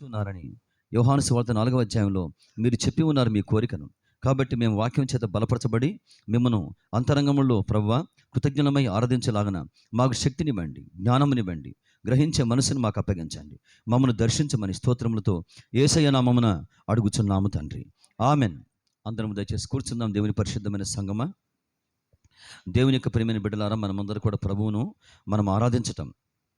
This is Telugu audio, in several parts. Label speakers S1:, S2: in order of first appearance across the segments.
S1: ఇస్తున్నారని యోహాను సువార్త 4వ అధ్యాయంలో మీరు చెప్పి ఉన్నారు మీ కోరికను. కాబట్టి మేము వాక్యం చేత బలపరచబడి మిమ్మను అంతరంగములో ప్రభువా కృతజ్ఞలమై ఆరాధించలాగన మాకు శక్తినివ్వండి, జ్ఞానమునివ్వండి, గ్రహించే మనసును మాకు అప్పగించండి. మమ్మను దర్శించమని స్తోత్రములతో యేసయ్య నామమున అడుగుచున్నాము తండ్రి. ఆమెన్. అందరం దయచేసి కూర్చుందాం. దేవుని పరిశుద్ధమైన సంగమా, దేవుని యొక్క ప్రియమైన బిడ్డలారా, మనమందరూ కూడా ప్రభువును మనం ఆరాధించటం,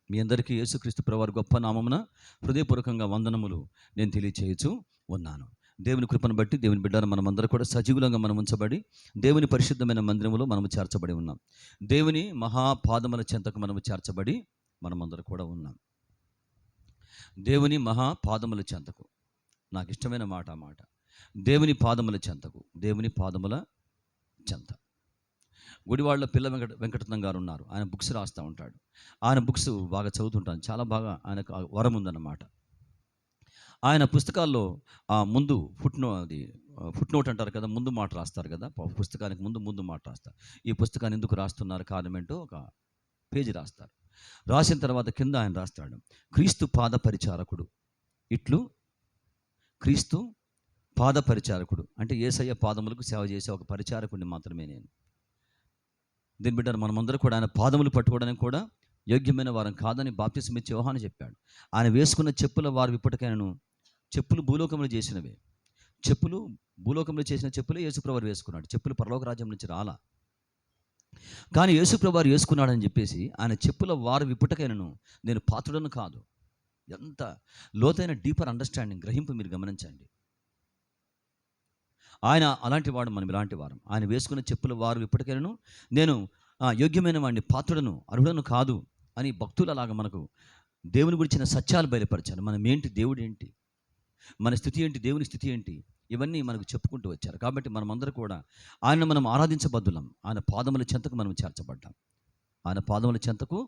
S1: మీ అందరికీ యేసుక్రీస్తు ప్రభువారి గొప్ప నామమున హృదయపూర్వకంగా వందనములు నేను తెలియచేయచ్చు ఉన్నాను. దేవుని కృపను బట్టి దేవుని బిడ్డలారా, మనమందరూ కూడా సజీవులంగా మనం ఉంచబడి దేవుని పరిశుద్ధమైన మందిరములో మనము చేర్చబడి ఉన్నాం. దేవుని మహాపాదముల చెంతకు మనము చేర్చబడి మనమందరూ కూడా ఉన్నాం. దేవుని మహాపాదముల చెంతకు, నాకు ఇష్టమైన మాట ఆ మాట, దేవుని పాదముల చెంతకు, దేవుని పాదముల చెంత. గుడివాడలో పిల్ల వెంకటరత్నం గారు ఉన్నారు. ఆయన బుక్స్ రాస్తూ ఉంటాడు. ఆయన బుక్స్ బాగా చదువుతుంటాను. చాలా బాగా ఆయనకు వరం ఉందన్నమాట. ఆయన పుస్తకాల్లో ముందు ఫుట్ నోట్ అంటారు కదా, ముందు మాట రాస్తారు కదా, పుస్తకానికి ముందు మాట రాస్తారు. ఈ పుస్తకాన్ని ఎందుకు రాస్తున్నారు, కారణం ఏంటో ఒక పేజీ రాస్తారు. రాసిన తర్వాత కింద ఆయన రాస్తాడు, క్రీస్తు పాద పరిచారకుడు. ఇట్లు క్రీస్తు పాద పరిచారకుడు అంటే యేసయ్య పాదములకు సేవ చేసే ఒక పరిచారకుడిని మాత్రమే నేను. దీని బిడ్డ మనమందరూ కూడా ఆయన పాదములు పట్టుకోవడానికి కూడా యోగ్యమైన వారం కాదని బాప్తిసం ఇచ్చే యోహాను చెప్పాడు. ఆయన వేసుకున్న చెప్పుల వారు ఇప్పటికైనాను, చెప్పులు భూలోకంలో చేసినవే, చెప్పులు భూలోకంలో చేసిన చెప్పులే యేసుప్రభువారు వేసుకున్నాడు. చెప్పులు పరలోక రాజ్యం నుంచి రాలా, కానీ యేసుప్రభువారు వేసుకున్నాడని చెప్పేసి ఆయన చెప్పుల వారు ఇప్పటికైనాను నేను పాత్రుడను కాదు. ఎంత లోతైన డీపర్ అండర్స్టాండింగ్, గ్రహింపు మీరు గమనించండి. ఆయన అలాంటి వాడు, మనం ఇలాంటి వారం. ఆయన వేసుకున్న చెప్పుల వారు ఇప్పటికైనాను నేను యోగ్యమైన వాడిని, పాత్రుడను, అర్హుడను కాదు అని భక్తులు అలాగా మనకు దేవుని గురించిన సత్యాలు బయలుపరిచారు. మనం ఏంటి, దేవుడు ఏంటి, మన స్థితి ఏంటి, దేవుని స్థితి ఏంటి, ఇవన్నీ మనకు చెప్పుకుంటూ వచ్చారు. కాబట్టి మనమందరూ కూడా ఆయన మనం ఆరాధించబద్దులం. ఆయన పాదముల చెంతకు మనం చేర్చబడ్డాం. ఆయన పాదముల చెంతకు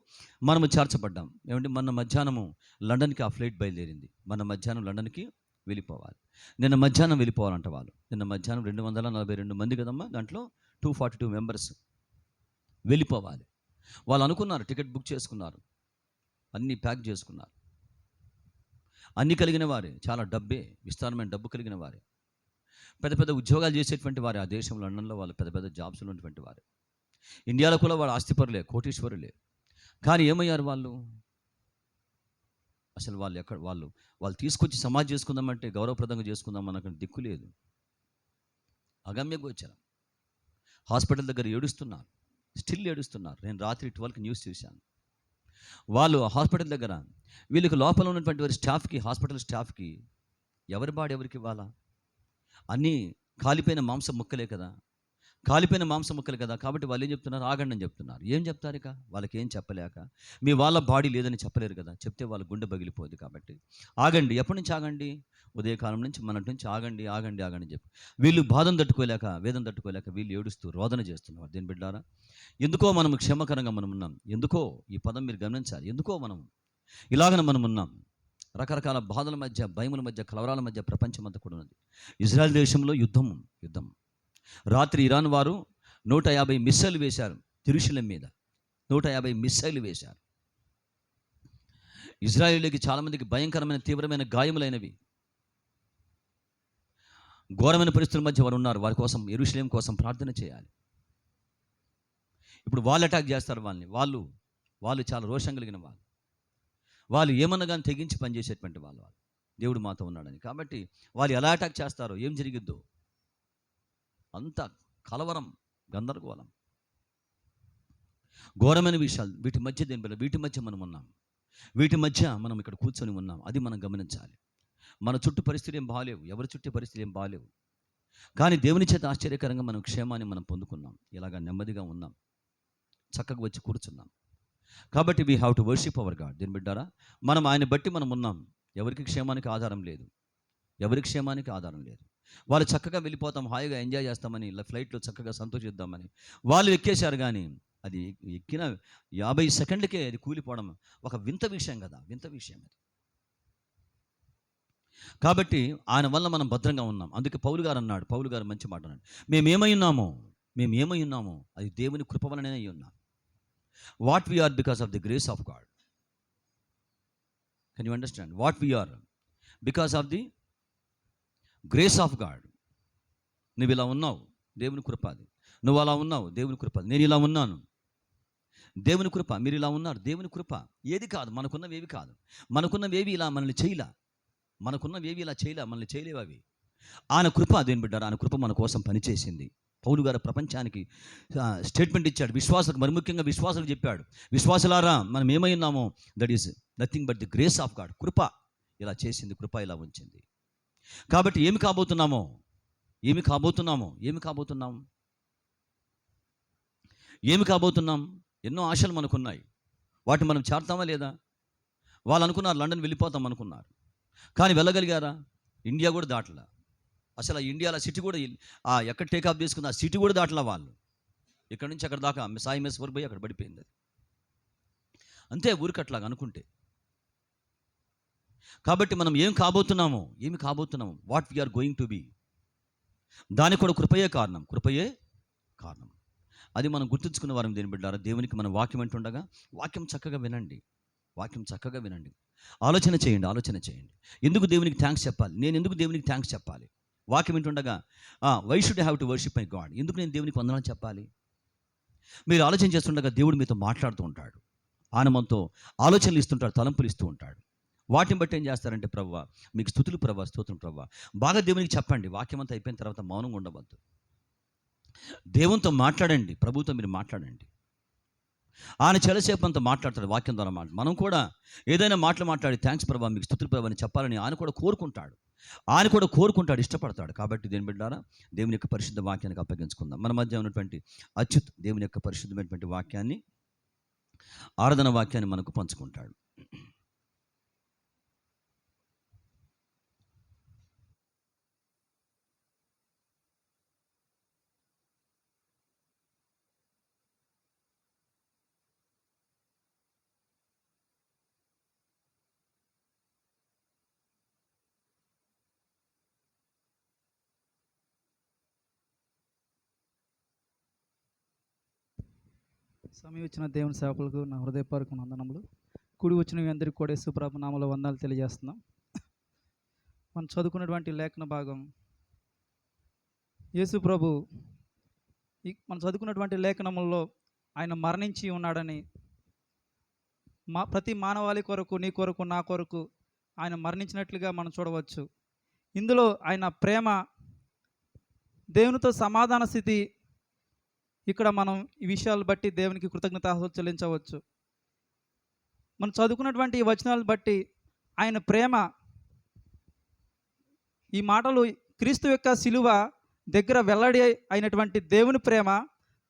S1: మనము చేర్చబడ్డాం. ఏమంటే మొన్న మధ్యాహ్నము లండన్కి ఆ ఫ్లైట్ బయలుదేరింది. మన మధ్యాహ్నం లండన్కి వెళ్ళిపోవాలి. నిన్న మధ్యాహ్నం వెళ్ళిపోవాలంట వాళ్ళు. నిన్న మధ్యాహ్నం 242 మంది కదమ్మా, దాంట్లో 242 మెంబర్స్ వెళ్ళిపోవాలి. వాళ్ళు అనుకున్నారు, టికెట్ బుక్ చేసుకున్నారు, అన్నీ ప్యాక్ చేసుకున్నారు, అన్నీ కలిగిన వారే, చాలా డబ్బే, విస్తారమైన డబ్బు కలిగిన వారే, పెద్ద పెద్ద ఉద్యోగాలు చేసేటువంటి వారే. ఆ దేశంలో లండన్లో వాళ్ళు పెద్ద పెద్ద జాబ్స్లో ఉన్నటువంటి వారే. ఇండియాలో కూడా వాళ్ళు ఆస్తిపరులే, కోటీశ్వరులే. కానీ ఏమయ్యారు వాళ్ళు? అసలు వాళ్ళు ఎక్కడ, వాళ్ళు తీసుకొచ్చి సమాధి చేసుకుందామంటే, గౌరవప్రదంగా చేసుకుందాం అన్నటువంటి దిక్కు లేదు. అగమ్య గోచరం. హాస్పిటల్ దగ్గర ఏడుస్తున్నారు, స్టిల్ ఏడుస్తున్నారు. నేను రాత్రి 12కి న్యూస్ చూశాను. వాళ్ళు హాస్పిటల్ దగ్గర, వీళ్ళకి లోపల ఉన్నటువంటి వారి స్టాఫ్కి, హాస్పిటల్ స్టాఫ్కి ఎవరి బాడీ ఎవరికి ఇవ్వాలా? అన్నీ కాలిపోయిన మాంసం ముక్కలే కదా, కాలిపోయిన మాంసం ముక్కలు కదా. కాబట్టి వాళ్ళు ఏం చెప్తున్నారు, ఆగండి అని చెప్తున్నారు. ఏం చెప్తారు ఇక? వాళ్ళకి ఏం చెప్పలేక, మీ వాళ్ళ బాడీ లేదని చెప్పలేరు కదా, చెప్తే వాళ్ళ గుండె పగిలిపోద్ది. కాబట్టి ఆగండి. ఎప్పటి నుంచి ఆగండి? ఉదయకాలం నుంచి, మొన్నటి నుంచి ఆగండి ఆగండి ఆగండి అని చెప్పి వీళ్ళు బాధను తట్టుకోలేక, వేదన తట్టుకోలేక వీళ్ళు ఏడుస్తూ రోదన చేస్తున్నారు. దీని బిడ్డారా, ఎందుకో మనం క్షేమకరంగా మనం ఉన్నాం. ఎందుకో, ఈ పదం మీరు గమనించాలి. ఎందుకో మనం ఇలాగన మనం ఉన్నాం. రకరకాల బాధల మధ్య, భయముల మధ్య, కలవరాల మధ్య ప్రపంచం అంతా కూడా ఉన్నది. ఇజ్రాయెల్ దేశంలో యుద్ధం. రాత్రి ఇరాన్ వారు 150 మిస్సైలు వేశారు యెరూషలేం మీద. 150 మిస్సైలు వేశారు. ఇజ్రాయేలీకి చాలామందికి భయంకరమైన తీవ్రమైన గాయములైనవి. ఘోరమైన పరిస్థితుల మధ్య వారు ఉన్నారు. వారి కోసం, యెరూషలేం కోసం ప్రార్థన చేయాలి. ఇప్పుడు వాళ్ళు అటాక్ చేస్తారు వాళ్ళని. వాళ్ళు చాలా రోషం కలిగిన వాళ్ళు ఏమన్నా కానీ తెగించి పనిచేసేటువంటి వాళ్ళు. దేవుడు మాతో ఉన్నాడని. కాబట్టి వాళ్ళు ఎలా అటాక్ చేస్తారో, ఏం జరిగిద్దో, అంత కలవరం, గందరగోళం, ఘోరమైన విషయాలు. వీటి మధ్య మనం ఉన్నాం. వీటి మధ్య మనం ఇక్కడ కూర్చొని ఉన్నాం. అది మనం గమనించాలి. మన చుట్టూ పరిస్థితులు ఏం బాగాలేవు, ఎవరి చుట్టూ పరిస్థితులు ఏం బాగాలేవు. కానీ దేవుని చేత ఆశ్చర్యకరంగా మనం క్షేమాన్ని మనం పొందుకున్నాం. ఇలాగా నెమ్మదిగా ఉన్నాం, చక్కగా వచ్చి కూర్చున్నాం. కాబట్టి we have to worship hour God. దీని బిడ్డారా, మనం ఆయన బట్టి మనం ఉన్నాం. ఎవరికి క్షేమానికి ఆధారం లేదు, ఎవరికి క్షేమానికి ఆధారం లేదు. వాళ్ళు చక్కగా వెళ్ళిపోతాం, హాయిగా ఎంజాయ్ చేస్తామని, ఫ్లైట్లో చక్కగా సంతోషిద్దామని వాళ్ళు ఎక్కేశారు. కానీ అది ఎక్కిన 50 సెకండ్లకే అది కూలిపోవడం ఒక వింత విషయం కదా, వింత విషయం అది. కాబట్టి ఆయన వల్ల మనం భద్రంగా ఉన్నాం. అందుకే పౌలు గారు మంచి మాట అన్నాడు, మేమేమై ఉన్నామో అది దేవుని కృప వలనే అయి ఉన్నాం. What we are because of the grace of God. Can you understand? What we are because of the grace of God. నువ్వు ఇలా ఉన్నావు, దేవుని కృప అది. నువ్వు అలా ఉన్నావు, దేవుని కృప. నేను ఇలా ఉన్నాను, దేవుని కృప. మీరు ఇలా ఉన్నారు, దేవుని కృప. ఏది కాదు, మనకున్నవేవి కాదు. మనకున్నవేవి ఇలా మనల్ని చేయలా, మనకున్నవేవి ఇలా చేయలే, మనల్ని చేయలేవు అవి. ఆయన కృప, దేవుని బిడ్డారు, ఆయన కృప మన కోసం పనిచేసింది. పౌలు గారు ప్రపంచానికి స్టేట్మెంట్ ఇచ్చాడు, విశ్వాసులకు, మరి ముఖ్యంగా విశ్వాసులకు చెప్పాడు, విశ్వాసులారా మనం ఏమై ఉన్నామో that is nothing but the grace of God. కృప ఇలా చేసింది, కృప ఇలా ఉంచింది. కాబట్టి ఏమి కాబోతున్నామో, ఏమి కాబోతున్నామో, ఏమి కాబోతున్నాం, ఏమి కాబోతున్నాం? ఎన్నో ఆశలు మనకున్నాయి, వాటిని మనం చేరతామా లేదా? వాళ్ళు అనుకున్నారు లండన్ వెళ్ళిపోతాం అనుకున్నారు, కానీ వెళ్ళగలిగారా? ఇండియా కూడా దాటలా. అసలు ఆ ఇండియాలో సిటీ కూడా ఎక్కడ టేకాఫ్ చేసుకుంది, ఆ సిటీ కూడా దాటలా వాళ్ళు. ఇక్కడ నుంచి అక్కడ దాకా సాయి మెస్ వరకు పోయి అక్కడ పడిపోయింది అది. అంతే, ఊరికట్లాగా అనుకుంటే. కాబట్టి మనం ఏం కాబోతున్నామో, ఏమి కాబోతున్నాము, what we are going to be, దానికి కూడా కృపయే కారణం, కృపయే కారణం. అది మనం గుర్తుంచుకున్న వారం దేని బిడ్డారా. దేవునికి మన వాక్యం అంటుండగా వాక్యం చక్కగా వినండి, వాక్యం చక్కగా వినండి. ఆలోచన చేయండి, ఆలోచన చేయండి. ఎందుకు దేవునికి థ్యాంక్స్ చెప్పాలి, నేను ఎందుకు దేవునికి థ్యాంక్స్ చెప్పాలి? వాక్యం వింటుండగా why should have to worship my God, ఎందుకు నేను దేవునికి వందనాలు చెప్పాలి? మీరు ఆలోచన చేస్తుండగా దేవుడు మీతో మాట్లాడుతూ ఉంటాడు, ఆయన మనతో ఆలోచనలు ఇస్తుంటాడు, తలంపులు ఇస్తూ ఉంటాడు. వాటిని బట్టి ఏం చేస్తారంటే, ప్రభువా మీకు స్తుతులు ప్రభువా, స్తోత్రం ప్రభువా. బాగా దేవునికి చెప్పండి. వాక్యం అంతా అయిపోయిన తర్వాత మౌనంగా ఉండవద్దు, దేవునితో మాట్లాడండి, ప్రభుతో మీరు మాట్లాడండి. ఆయన చాలాసేపు అంతా మాట్లాడతాడు వాక్యం ద్వారా. మనం కూడా ఏదైనా మాట్లాడి థ్యాంక్స్ ప్రభా, మీకు స్తుతులు ప్రభా అని చెప్పాలని ఆయన కూడా కోరుకుంటాడు, ఆయన కూడా కోరుకుంటాడు, ఇష్టపడతాడు. కాబట్టి దేని బిడ్డారా, దేవుని యొక్క పరిశుద్ధ వాక్యానికి అప్పగించుకుందాం. మన మధ్య ఉన్నటువంటి అచ్యుత్ దేవుని యొక్క పరిశుద్ధమైనటువంటి వాక్యాన్ని, ఆరాధన వాక్యాన్ని మనకు పంచుకుంటాడు.
S2: సమయం ఇచ్చిన దేవుని సేవకులకు నా హృదయపూర్వక వందనములు. కూడి వచ్చిన మీ అందరికీ కూడా యేసుప్రభు నామములో వందనాలు తెలియజేస్తున్నాం. మనం చదువుకున్నటువంటి లేఖన భాగం, యేసుప్రభు మనం చదువుకున్నటువంటి లేఖనముల్లో ఆయన మరణించి ఉన్నాడని, ప్రతి మానవాళి కొరకు, నీ కొరకు, నా కొరకు ఆయన మరణించినట్లుగా మనం చూడవచ్చు. ఇందులో ఆయన ప్రేమ, దేవునితో సమాధాన స్థితి, ఇక్కడ మనం ఈ విషయాలు బట్టి దేవునికి కృతజ్ఞతాస్తుతులు చెల్లించవచ్చు. మనం చదువుకున్నటువంటి ఈ వచనాలను బట్టి ఆయన ప్రేమ, ఈ మాటలు క్రీస్తు యొక్క శిలువ దగ్గర వెల్లడి అయినటువంటి దేవుని ప్రేమ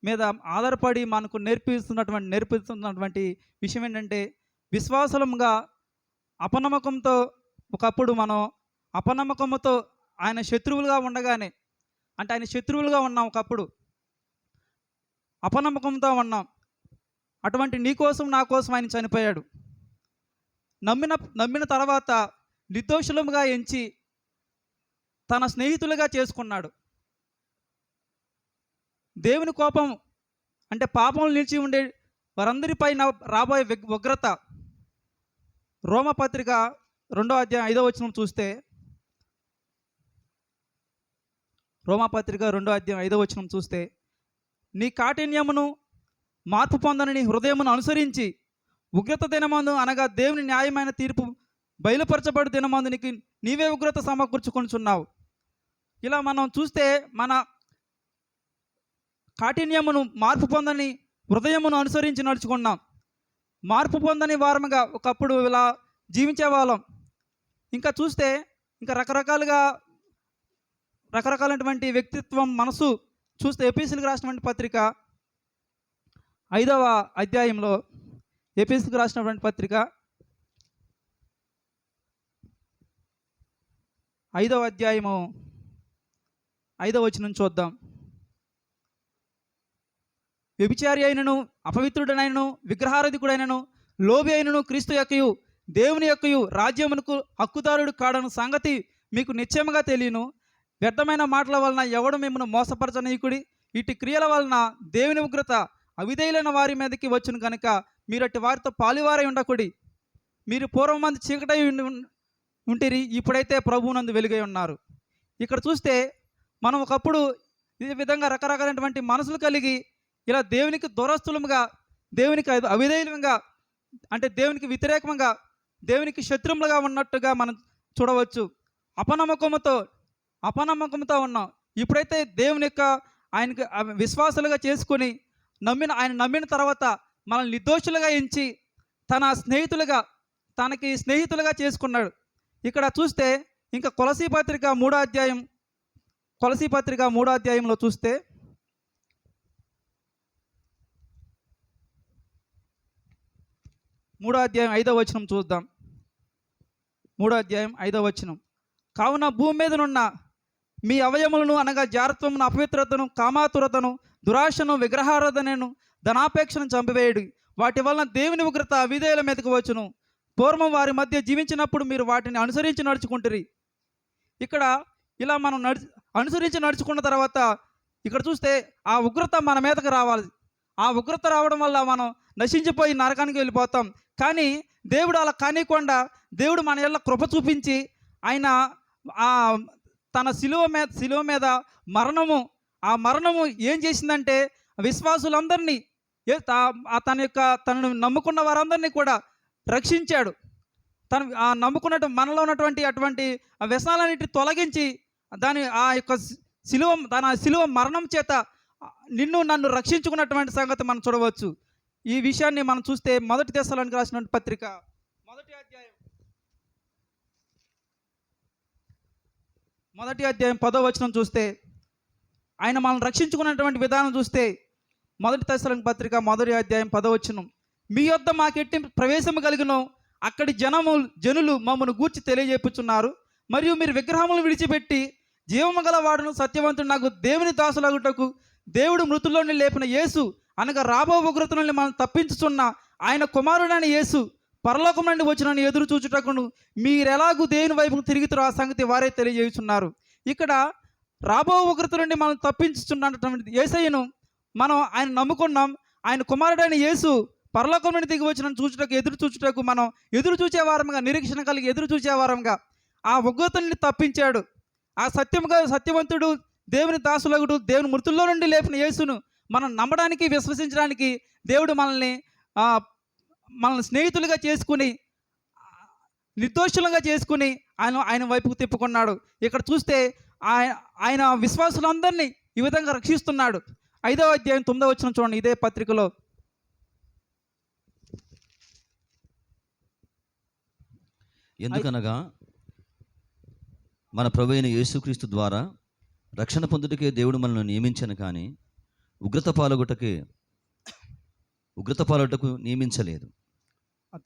S2: మీద ఆధారపడి మనకు నేర్పిస్తున్నటువంటి విషయం ఏంటంటే, విశ్వాసముగా అపనమ్మకంతో, ఒకప్పుడు మనం అపనమ్మకంతో ఆయన శత్రువులుగా ఉండగానే, అంటే ఆయన శత్రువులుగా ఉన్నాం, ఒకప్పుడు అపనమ్మకంతో ఉన్నాం. అటువంటి నీ కోసం, నా కోసం ఆయన చనిపోయాడు. నమ్మిన తర్వాత నిర్దోషులుగా ఎంచి తన స్నేహితులుగా చేసుకున్నాడు. దేవుని కోపం అంటే పాపంలో నిలిచి ఉండే వారందరిపైన రాబోయే ఉగ్రత. రోమపత్రిక 2వ అధ్యాయం 5వ వచనం చూస్తే, రోమపత్రిక 2వ అధ్యాయం 5వ వచనం చూస్తే, నీ కాఠిన్యమును మార్పు పొందని నీ హృదయమును అనుసరించి ఉగ్రత దినమందు, అనగా దేవుని న్యాయమైన తీర్పు బయలుపరచబడి దినమందు నీవే ఉగ్రత సమకూర్చుకొనుచున్నావు. ఇలా మనం చూస్తే మన కాఠిన్యమును మార్పు పొందని హృదయమును అనుసరించి నడుచుకున్నాం. మార్పు పొందని వారముగా ఒకప్పుడు ఇలా జీవించే వాళ్ళం. ఇంకా చూస్తే ఇంకా రకరకాలైనటువంటి వ్యక్తిత్వం, మనసు చూస్తే ఎఫెసీయులకు రాసినటువంటి పత్రిక 5వ అధ్యాయంలో, ఎఫెసీయులకు రాసినటువంటి పత్రిక 5వ అధ్యాయము 5వ వచనం చూద్దాం. వ్యభిచారి అయినను, అపవిత్రుడనైనను, విగ్రహారాధికుడైనను, లోబి అయినను క్రీస్తు యొక్కయు దేవుని యొక్కయు రాజ్యమునకు హక్కుదారుడు కాడను సంగతి మీకు నిశ్చయముగా తెలియను. వ్యర్థమైన మాటల వలన ఎవడు మిమ్మల్ని మోసపరచనీయుకుడి. ఇటు క్రియల వలన దేవుని ఉగ్రత అవిధేయులైన వారి మీదకి వచ్చును కనుక మీరు అట్టి వారితో పాలువారై ఉండకుడి. మీరు పూర్వమంది చీకటై ఉంటిరి, ఇప్పుడైతే ప్రభువునందు వెలుగై ఉన్నారు. ఇక్కడ చూస్తే మనం ఒకప్పుడు ఈ విధంగా రకరకాలైనటువంటి మనసులు కలిగి ఇలా దేవునికి దూరస్తులముగా, దేవునికి అవిధేయులుగా, అంటే దేవునికి వ్యతిరేకంగా, దేవునికి శత్రువులుగా ఉన్నట్టుగా మనం చూడవచ్చు. అపనమ్మకంతో ఉన్నాం. ఇప్పుడైతే దేవుని యొక్క ఆయనకి విశ్వాసులుగా చేసుకొని ఆయన నమ్మిన తర్వాత మనల్ని నిర్దోషులుగా ఎంచి తనకి స్నేహితులుగా చేసుకున్నాడు. ఇక్కడ చూస్తే ఇంకా కొలసీ పత్రిక 3వ అధ్యాయంలో చూస్తే 3వ అధ్యాయం 5వ వచనం చూద్దాం. 3వ అధ్యాయం 5వ వచనం. కావున భూమి మీదనున్న మీ అవయములను అనగా జారత్వమును, అపవిత్రతను, కామాతురతను, దురాశను, విగ్రహారాధనను, ధనాపేక్షను చంపివేయుడు. వాటి వలన దేవుని ఉగ్రత అవిధేయుల మీదకు వచ్చును. పూర్వం వారి మధ్య జీవించినప్పుడు మీరు వాటిని అనుసరించి నడుచుకుంటురి. ఇక్కడ ఇలా మనం అనుసరించి నడుచుకున్న తర్వాత ఇక్కడ చూస్తే ఆ ఉగ్రత మన మీదకు రావాలి. ఆ ఉగ్రత రావడం వల్ల మనం నశించిపోయి నరకానికి వెళ్ళిపోతాం. కానీ దేవుడు అలా కానివ్వకుండా దేవుడు మన ఎల్ల కృప చూపించి ఆయన తన శిలువ మీద మరణము ఏం చేసిందంటే విశ్వాసులందరినీ, తనను నమ్ముకున్న వారందరినీ కూడా రక్షించాడు. నమ్ముకున్నట్టు మనలో ఉన్నటువంటి అటువంటి వ్యసనాలన్నిటిని తొలగించి తన శిలువ మరణం చేత నన్ను రక్షించుకున్నటువంటి సంగతి మనం చూడవచ్చు. ఈ విషయాన్ని మనం చూస్తే 1 తెస్సలోనికీయులకు రాసినటువంటి పత్రిక 1వ అధ్యాయం 10వ వచనం చూస్తే ఆయన మనల్ని రక్షించుకున్నటువంటి విధానం చూస్తే 1 తెస్సలోనికీయులకు పత్రిక 1వ అధ్యాయం 10వ వచనం. మీ యొద్ద మాకెట్టి ప్రవేశము కలిగినో అక్కడి జనులు మమ్మను గూర్చి తెలియజెప్పుచున్నారు. మరియు మీరు విగ్రహములు విడిచిపెట్టి జీవము గల వాడును సత్యవంతుడు నాకు దేవుని దాసులగుటకు దేవుడు మృతుల్లోని లేపిన యేసు అనగా రాబో ఉగ్రత నుండి మనం తప్పించుచున్న ఆయన కుమారుడైన యేసు పరలోకం నుండి వచ్చినని ఎదురు చూచుటకును మీరెలాగూ దేవుని వైపుకు తిరుగుతారో ఆ సంగతి వారే తెలియజేస్తున్నారు. ఇక్కడ రాబో ఉగ్రత నుండి మనం తప్పించుచున్నటువంటి యేసయ్యను ఆయన నమ్ముకున్నాం. ఆయన కుమారుడైన యేసు పరలోకం నుండి దిగి వచ్చిన ఎదురు చూచుటకు మనం ఎదురు చూచేవారంగా, నిరీక్షణ కలిగి ఎదురు చూచేవారంగా ఆ ఉగ్రత నుండి తప్పించాడు. ఆ సత్యవంతుడు దేవుని దాసులగుడు దేవుని మృతుల్లో నుండి లేపిన యేసును మనం నమ్మడానికి, విశ్వసించడానికి దేవుడు మనల్ని స్నేహితులుగా చేసుకుని, నిర్దోషులుగా చేసుకుని ఆయన వైపుకు తిప్పుకున్నాడు. ఇక్కడ చూస్తే ఆయన విశ్వాసులందరినీ ఈ విధంగా రక్షిస్తున్నాడు. 5వ అధ్యాయం 9వ వచనం చూడండి. ఇదే పత్రికలో
S1: ఎందుకనగా మన ప్రభువైన యేసుక్రీస్తు ద్వారా రక్షణ పొందుటకే దేవుడు మనల్ని నియమించను కానీ ఉగ్రత పాలుటకు నియమించలేదు.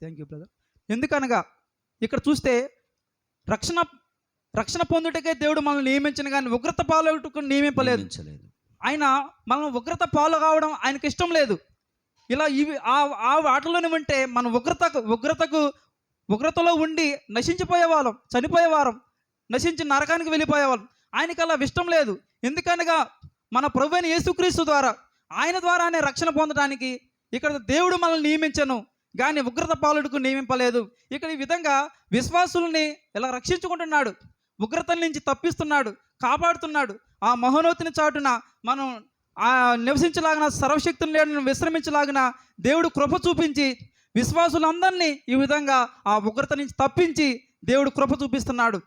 S2: Thank you brother. ఎందుకనగా ఇక్కడ చూస్తే రక్షణ పొందుటకే దేవుడు మనల్ని నియమించను కానీ ఉగ్రత పాలుటకు నియమింపలేదు. ఆయన మనం ఉగ్రత పాలు కావడం ఆయనకి ఇష్టం లేదు. ఇలా ఆ వాటిలోనే ఉంటే మనం ఉగ్రతలో ఉండి నశించిపోయేవాళ్ళం, చనిపోయేవారం, నశించి నరకానికి వెళ్ళిపోయేవాళ్ళం. ఆయనకి అలా ఇష్టం లేదు. ఎందుకనగా మన ప్రభువైన యేసుక్రీస్తు ఆయన ద్వారానే రక్షణ పొందడానికి ఇక్కడ దేవుడు మనల్ని నియమించను కానీ ఉగ్రత పాలుడుకు నియమింపలేదు. ఇక్కడ ఈ విధంగా విశ్వాసుల్ని ఇలా రక్షించుకుంటున్నాడు, ఉగ్రతల నుంచి తప్పిస్తున్నాడు, కాపాడుతున్నాడు. ఆ మహోన్నతిని చాటున మనం నివసించలాగిన, సర్వశక్తులు లేని విశ్రమించలాగిన దేవుడు కృప చూపించి విశ్వాసులందరినీ ఈ విధంగా ఆ ఉగ్రత నుంచి తప్పించి దేవుడు కృప చూపిస్తున్నాడు.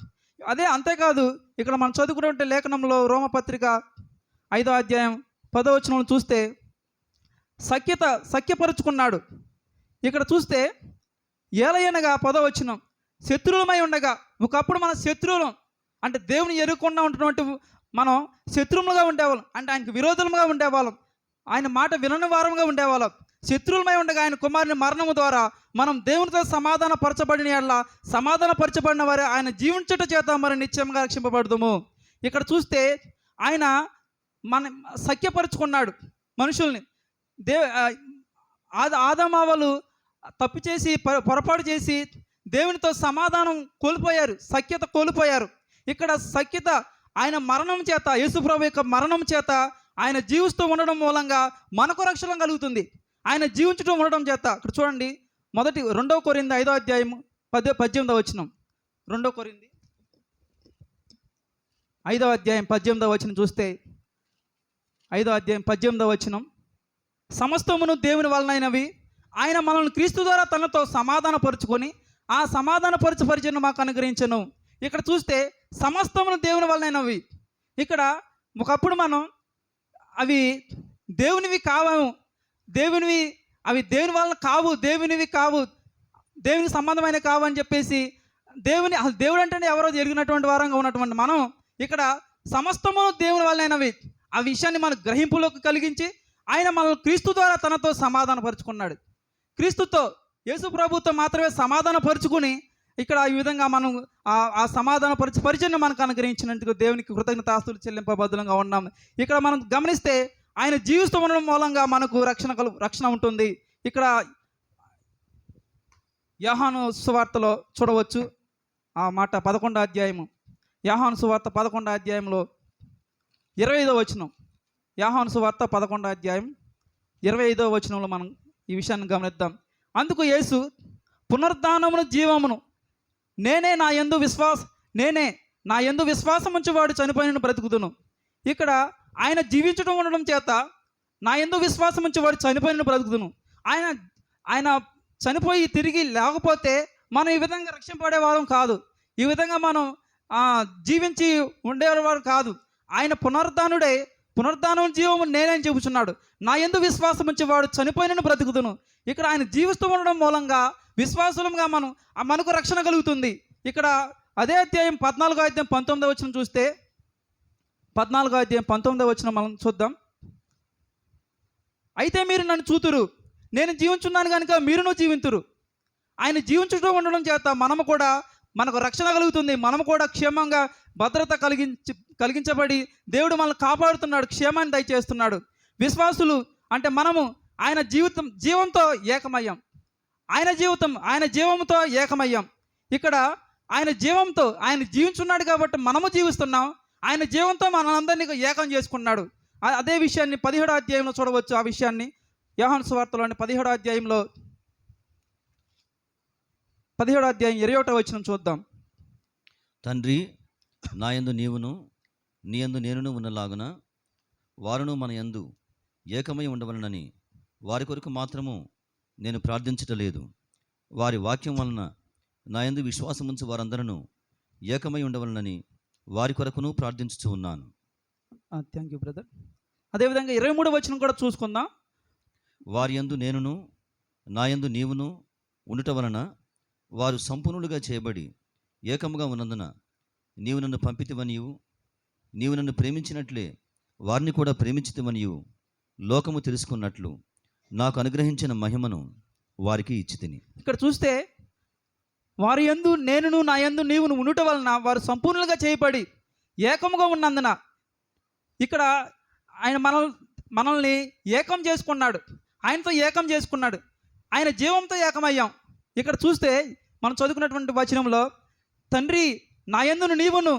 S2: అంతేకాదు ఇక్కడ మనం చదువుకునే లేఖనంలో రోమపత్రిక 5వ అధ్యాయం 10వ వచనం చూస్తే సఖ్యపరుచుకున్నాడు. ఇక్కడ చూస్తే ఏలయనగా 10వ వచనం, శత్రువులమై ఉండగా, ఒకప్పుడు మన శత్రువులం అంటే దేవుని ఎరుగకుండా ఉంటున్నటువంటి మనం శత్రువులుగా ఉండేవాళ్ళం, అంటే ఆయనకు విరోధులుగా ఉండేవాళ్ళం, ఆయన మాట వినని వారంగా ఉండేవాళ్ళం. శత్రువులమై ఉండగా ఆయన కుమారుని మరణము ద్వారా మనం దేవునితో సమాధానపరచబడిన వారే ఆయన జీవించుట చేత మరి నిత్యంగా రక్షింపబడదుము. ఇక్కడ చూస్తే ఆయన సఖ్యపరుచుకున్నాడు మనుషుల్ని. ఆదామావలు తప్పు చేసి పొరపాటు చేసి దేవునితో సమాధానం కోల్పోయారు, సఖ్యత కోల్పోయారు. ఇక్కడ సఖ్యత ఆయన మరణం చేత, యేసుప్రభు యొక్క మరణం చేత ఆయన జీవిస్తూ ఉండడం మూలంగా మనకు రక్షణ కలుగుతుంది. ఆయన జీవించడం ఉండడం చేత. ఇక్కడ చూడండి 2 కొరింథీ 5వ అధ్యాయం 18వ వచనం. 2 కొరింథీ 5వ అధ్యాయం 18వ వచనం చూస్తే 5వ అధ్యాయం 18వ వచనం, సమస్తమును దేవుని వలనైనవి, ఆయన మనల్ని క్రీస్తు ద్వారా తనతో సమాధానపరుచుకొని ఆ సమాధానపరచను మాకు అనుగ్రహించను. ఇక్కడ చూస్తే సమస్తమును దేవుని వలనైనవి. ఇక్కడ ఒకప్పుడు మనం అవి దేవునివి కావు, అవి దేవుని వలన కావు, దేవునివి కావు, దేవునికి సంబంధమైన కావు అని చెప్పేసి దేవుడు అంటేనే ఎవరో ఎరిగినటువంటి వారంగా ఉన్నటువంటి మనం ఇక్కడ సమస్తము దేవుని వలనైనవి ఆ విషయాన్ని మన గ్రహింపులోకి కలిగించి ఆయన మనల్ని క్రీస్తు ద్వారా తనతో సమాధానపరుచుకున్నాడు. క్రీస్తుతో, యేసు ప్రభుతో మాత్రమే సమాధానపరుచుకుని ఇక్కడ ఈ విధంగా మనం ఆ సమాధానపరిచను మనకు అనుగ్రహించినందుకు దేవునికి కృతజ్ఞతాస్తులు చెల్లింపబద్ధంగా ఉన్నాం. ఇక్కడ మనం గమనిస్తే ఆయన జీవిస్తూ ఉండడం మూలంగా మనకు రక్షణ ఉంటుంది. ఇక్కడ యోహాను సువార్తలో చూడవచ్చు ఆ మాట. 11వ అధ్యాయము, యోహాను సువార్త 11వ అధ్యాయంలో 25వ వచనం. యోహాను సువార్త 11వ అధ్యాయం 25వ వచనంలో మనం ఈ విషయాన్ని గమనిద్దాం. అందుకు యేసు, పునరుద్ధానమును జీవమును నేనే, నా యందు విశ్వాసం ఉంచువాడు చనిపోయిన బ్రతుకుదును. ఇక్కడ ఆయన జీవించడం ఉండడం చేత నా యందు విశ్వాసం ఉంచేవాడు చనిపోయిన బ్రతుకుదును. ఆయన చనిపోయి తిరిగి లేకపోతే మనం ఈ విధంగా రక్షింపబడేవారం కాదు, ఈ విధంగా మనం జీవించి ఉండేవారు కాదు. ఆయన పునరుద్ధానం జీవము నేనేం చెబుతున్నాడు. నా యందు విశ్వాసం ఉంచేవాడు చనిపోయిన బ్రతుకుదును. ఇక్కడ ఆయన జీవిస్తూ ఉండడం మూలంగా విశ్వాసులంగా మనకు రక్షణ కలుగుతుంది. ఇక్కడ అదే అధ్యాయం 14వ అధ్యాయం 19వ వచనం చూస్తే 14వ అధ్యాయం 19వ వచనం మనం చూద్దాం. అయితే మీరు నన్ను చూతురు, నేను జీవించున్నాను కనుక మీరును జీవింతురు. ఆయన జీవించుతూ ఉండడం చేత మనకు రక్షణ కలుగుతుంది. మనము కూడా క్షేమంగా భద్రత కలిగించబడి దేవుడు మనల్ని కాపాడుతున్నాడు, క్షేమాన్ని దయచేస్తున్నాడు. విశ్వాసులు అంటే మనము ఆయన జీవంతో ఏకమయ్యాం. ఆయన జీవంతో ఏకమయ్యాం. ఇక్కడ ఆయన జీవించున్నాడు కాబట్టి మనము జీవిస్తున్నాం. ఆయన జీవంతో మనందరినీ ఏకం చేసుకున్నాడు. అదే విషయాన్ని 17వ అధ్యాయంలో చూడవచ్చు. ఆ విషయాన్ని యోహాను సువార్తలోని 17వ అధ్యాయంలో 17వ అధ్యాయం 21వ వచనం చూద్దాం.
S1: తండ్రి, నా యందు నీవును నీ యందు నేనును ఉన్నలాగున వారును మన యందు ఏకమై ఉండవలనని వారి కొరకు మాత్రము నేను ప్రార్థించటలేదు. వారి వాక్యం వలన నా యందు విశ్వాసం ఉంచి వారందరూ ఏకమై ఉండవలనని వారి కొరకును ప్రార్థించుచూ ఉన్నాను.
S2: Thank you brother. అదేవిధంగా 23వ వచనం కూడా చూసుకుందాం.
S1: వారి యందు నేనును నా యందు నీవును ఉండుట వలన వారు సంపూర్ణులుగా చేయబడి ఏకముగా ఉన్నందున నీవు నన్ను పంపితివనియు నీవు నన్ను ప్రేమించినట్లే వారిని కూడా ప్రేమించితివనియు లోకము తెలుసుకున్నట్లు నాకు అనుగ్రహించిన మహిమను వారికి ఇచ్చితిని. ఇక్కడ
S2: చూస్తే వారి యందు నేనును నా యందు నీవును ఉండుట వలన వారు సంపూర్ణంగా చేయబడి ఏకముగా ఉన్నందున ఇక్కడ ఆయన మనల్ని ఏకం చేసుకున్నాడు, ఆయనతో ఏకం చేసుకున్నాడు, ఆయన జీవంతో ఏకమయ్యాం. ఇక్కడ చూస్తే మనం చదువుకున్నటువంటి వచనంలో, తండ్రి నా యందును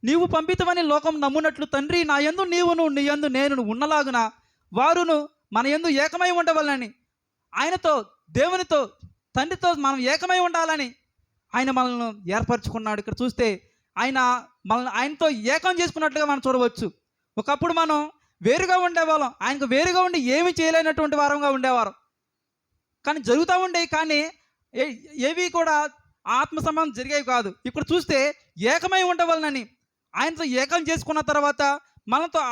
S2: నీవు పంపితవని లోకం నమ్మునట్లు తండ్రి నా యందు నీవును నీ యందు నేను ఉన్నలాగున వారును మన యందు ఏకమై ఉండవాలని, ఆయనతో దేవునితో తండ్రితో మనం ఏకమై ఉండాలని ఆయన మనల్ని ఏర్పరచుకున్నాడు. ఇక్కడ చూస్తే ఆయనతో ఏకం చేసుకున్నట్లుగా మనం చూడవచ్చు. ఒకప్పుడు మనం వేరుగా ఉండేవాళ్ళం, ఆయనకు వేరుగా ఉండి ఏమి చేయలేనటువంటి వారంగా ఉండేవారు. కానీ జరుగుతూ ఉండేవి, కానీ ఏవి కూడా ఆత్మ సంబంధం జరిగేవి కాదు. ఇప్పుడు చూస్తే ఏకమై ఉండవాలని ఆయనతో ఏకం చేసుకున్న తర్వాత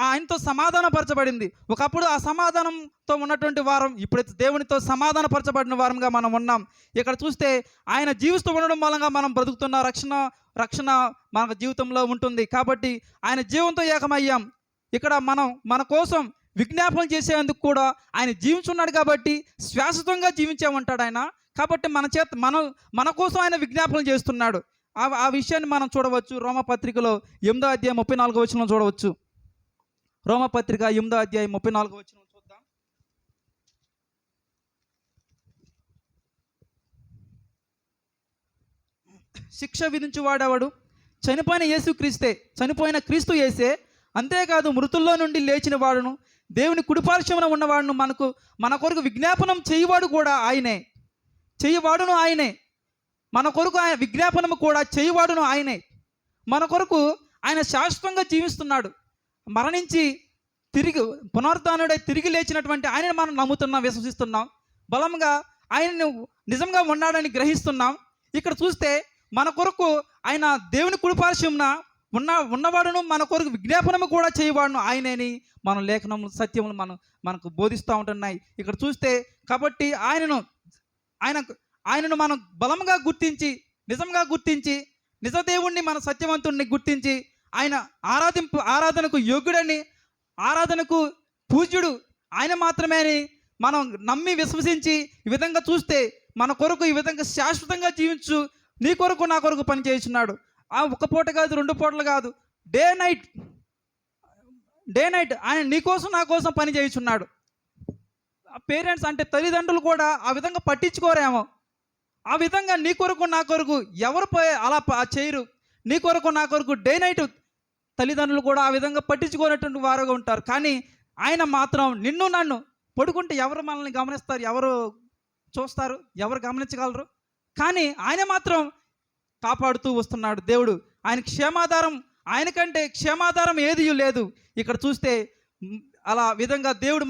S2: ఆయనతో సమాధానపరచబడింది. ఒకప్పుడు ఆ సమాధానంతో ఉన్నటువంటి వారం ఇప్పుడైతే దేవునితో సమాధానపరచబడిన వారంగా మనం ఉన్నాం. ఇక్కడ చూస్తే ఆయన జీవిస్తూ ఉండడం మూలంగా మనం బ్రతుకుతున్న రక్షణ మన జీవితంలో ఉంటుంది. కాబట్టి ఆయన జీవంతో ఏకమయ్యాం. ఇక్కడ మన కోసం విజ్ఞాపన చేసేందుకు కూడా ఆయన జీవించున్నాడు కాబట్టి శాశ్వతంగా జీవించామంటాడు ఆయన. కాబట్టి మన కోసం ఆయన విజ్ఞాపన చేస్తున్నాడు. ఆ విషయాన్ని మనం చూడవచ్చు. రోమపత్రికలో 8వ అధ్యాయం 34వ వచనం చూడవచ్చు. రోమపత్రిక 8వ అధ్యాయం 34వ వచనం చూద్దాం. శిక్ష విధించువాడెవడు? చనిపోయిన క్రీస్తు యేసే. అంతేకాదు మృతుల్లో నుండి లేచిన వాడును దేవుని కుడిపార్శ్వమున ఉన్నవాడును మన కొరకు విజ్ఞాపనం చేయవాడును ఆయనే. మన కొరకు ఆయన విజ్ఞాపనము కూడా చేయువాడును ఆయనే. మన కొరకు ఆయన శాశ్వతంగా జీవిస్తున్నాడు. మరణించి తిరిగి పునరుద్ధానుడై తిరిగి లేచినటువంటి ఆయనను మనం నమ్ముతున్నాం, విశ్వసిస్తున్నాం. బలంగా ఆయనను నిజంగా ఉన్నాడని గ్రహిస్తున్నాం. ఇక్కడ చూస్తే మన కొరకు ఆయన దేవుని కుడిపార్శ్వమున ఉన్నవాడును మన కొరకు విజ్ఞాపనము కూడా చేయవాడును ఆయనేని మన లేఖనములు సత్యములు మనకు బోధిస్తూ ఉంటున్నాయి. ఇక్కడ చూస్తే కాబట్టి ఆయనను మనం బలంగా గుర్తించి, నిజంగా గుర్తించి, నిజ దేవుణ్ణి మన సత్యవంతుణ్ణి గుర్తించి ఆయన ఆరాధనకు యోగ్యుడని, ఆరాధనకు పూజ్యుడు ఆయన మాత్రమే అని మనం నమ్మి విశ్వసించి ఈ విధంగా చూస్తే మన కొరకు ఈ విధంగా శాశ్వతంగా జీవించు, నీ కొరకు నా కొరకు పని చేస్తున్నాడు. ఆ ఒక పూట కాదు, 2 పూటలు కాదు, డే నైట్ ఆయన నీ కోసం నా కోసం పని చేస్తున్నాడు. పేరెంట్స్ అంటే తల్లిదండ్రులు కూడా ఆ విధంగా పట్టించుకోరేమో. ఆ విధంగా నీ కొరకు నా కొరకు ఎవరు అలా చేయరు. నీ కొరకు నా కొరకు డే నైట్ తల్లిదండ్రులు కూడా ఆ విధంగా పట్టించుకోనటువంటి వారుగా ఉంటారు. కానీ ఆయన మాత్రం నిన్ను నన్ను పడుకుంటే ఎవరు మనల్ని గమనిస్తారు, ఎవరు చూస్తారు, ఎవరు గమనించగలరు? కానీ ఆయన మాత్రం కాపాడుతూ వస్తున్నాడు దేవుడు. ఆయన క్షేమాధారం, ఆయనకంటే క్షేమాధారం ఏది లేదు. ఇక్కడ చూస్తే అలా విధంగా దేవుడు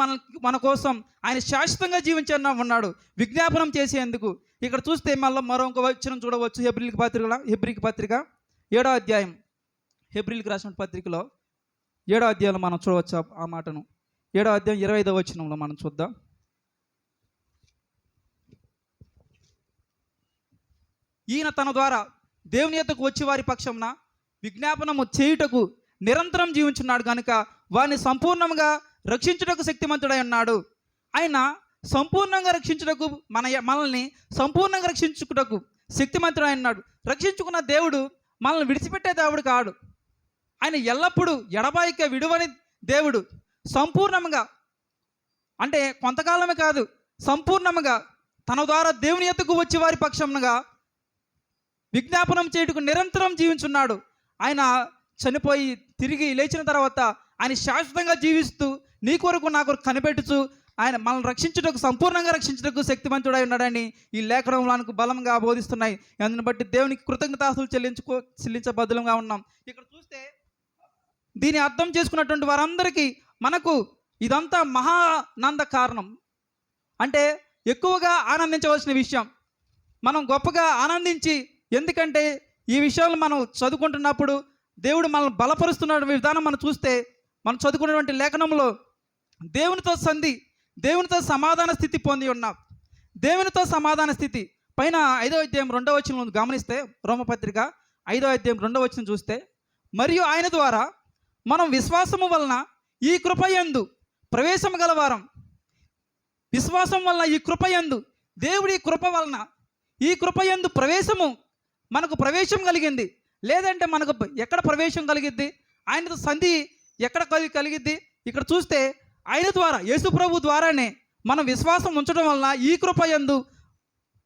S2: మన కోసం ఆయన శాశ్వతంగా జీవించే ఉన్నాడు, విజ్ఞాపనం చేసేందుకు. ఇక్కడ చూస్తే మళ్ళీ మరొక వచనం చూడవచ్చు. హెబ్రీకి పత్రిక 7వ అధ్యాయం, హెబ్రీలకు రాసిన పత్రికలో 7వ అధ్యాయంలో మనం చూడవచ్చు ఆ మాటను. 7వ అధ్యాయం 25వ వచనంలో మనం చూద్దాం. ఈయన తన ద్వారా దేవుని యొద్దకు వచ్చి వారి పక్షంన విజ్ఞాపనము చేయుటకు నిరంతరం జీవించున్నాడు కనుక వారిని సంపూర్ణంగా రక్షించుటకు శక్తిమంతుడై ఉన్నాడు. ఆయన సంపూర్ణంగా రక్షించుటకు మనల్ని సంపూర్ణంగా రక్షించుటకు శక్తిమంతుడై ఉన్నాడు. రక్షించుకున్న దేవుడు మనల్ని విడిచిపెట్టే దేవుడు కాడు. ఆయన ఎల్లప్పుడూ ఎడబాయిక విడువని దేవుడు. సంపూర్ణంగా అంటే కొంతకాలమే కాదు, సంపూర్ణంగా తన ద్వారా దేవుని యొద్దకు వచ్చి వారి పక్షంగా విజ్ఞాపనం చేయుటకు నిరంతరం జీవించున్నాడు. ఆయన చనిపోయి తిరిగి లేచిన తర్వాత ఆయన శాశ్వతంగా జీవిస్తూ నీ కొరకు నా కొరకు కనిపెట్టుచు ఆయన మనల్ని రక్షించుటకు, సంపూర్ణంగా రక్షించుటకు శక్తివంతుడై ఉన్నాడని ఈ లేఖనములకు బలంగా బోధిస్తున్నాయి. అందుని బట్టి దేవునికి కృతజ్ఞతాస్తులు చెల్లించబద్ధంగా ఉన్నాం. ఇక్కడ చూస్తే దీన్ని అర్థం చేసుకున్నటువంటి వారందరికీ మనకు ఇదంతా మహానంద కారణం. అంటే ఎక్కువగా ఆనందించవలసిన విషయం. మనం గొప్పగా ఆనందించి, ఎందుకంటే ఈ విషయాలు మనం చదువుకుంటున్నప్పుడు దేవుడు మనల్ని బలపరుస్తున్న విధానం మనం చూస్తే, మనం చదువుకున్నటువంటి లేఖనంలో దేవునితో సమాధాన స్థితి పొంది ఉన్నాం. దేవునితో సమాధాన స్థితి పైన 5వ అధ్యాయం 2వ వచనం గమనిస్తే, రోమపత్రిక 5వ అధ్యాయం 2వ వచనం చూస్తే, మరియు ఆయన ద్వారా మనం విశ్వాసము వలన ఈ కృపయందు ప్రవేశం గలవారం. విశ్వాసం వలన ఈ కృపయందు, దేవుడి కృప వలన ఈ కృపయందు మనకు ప్రవేశం కలిగింది. లేదంటే మనకు ఎక్కడ ప్రవేశం కలిగిద్ది? ఆయనతో సంధి ఎక్కడ కలిగిద్ది? ఇక్కడ చూస్తే ఆయన ద్వారా, యేసు ప్రభు ద్వారానే మనం విశ్వాసం ఉంచడం వలన ఈ కృపయందు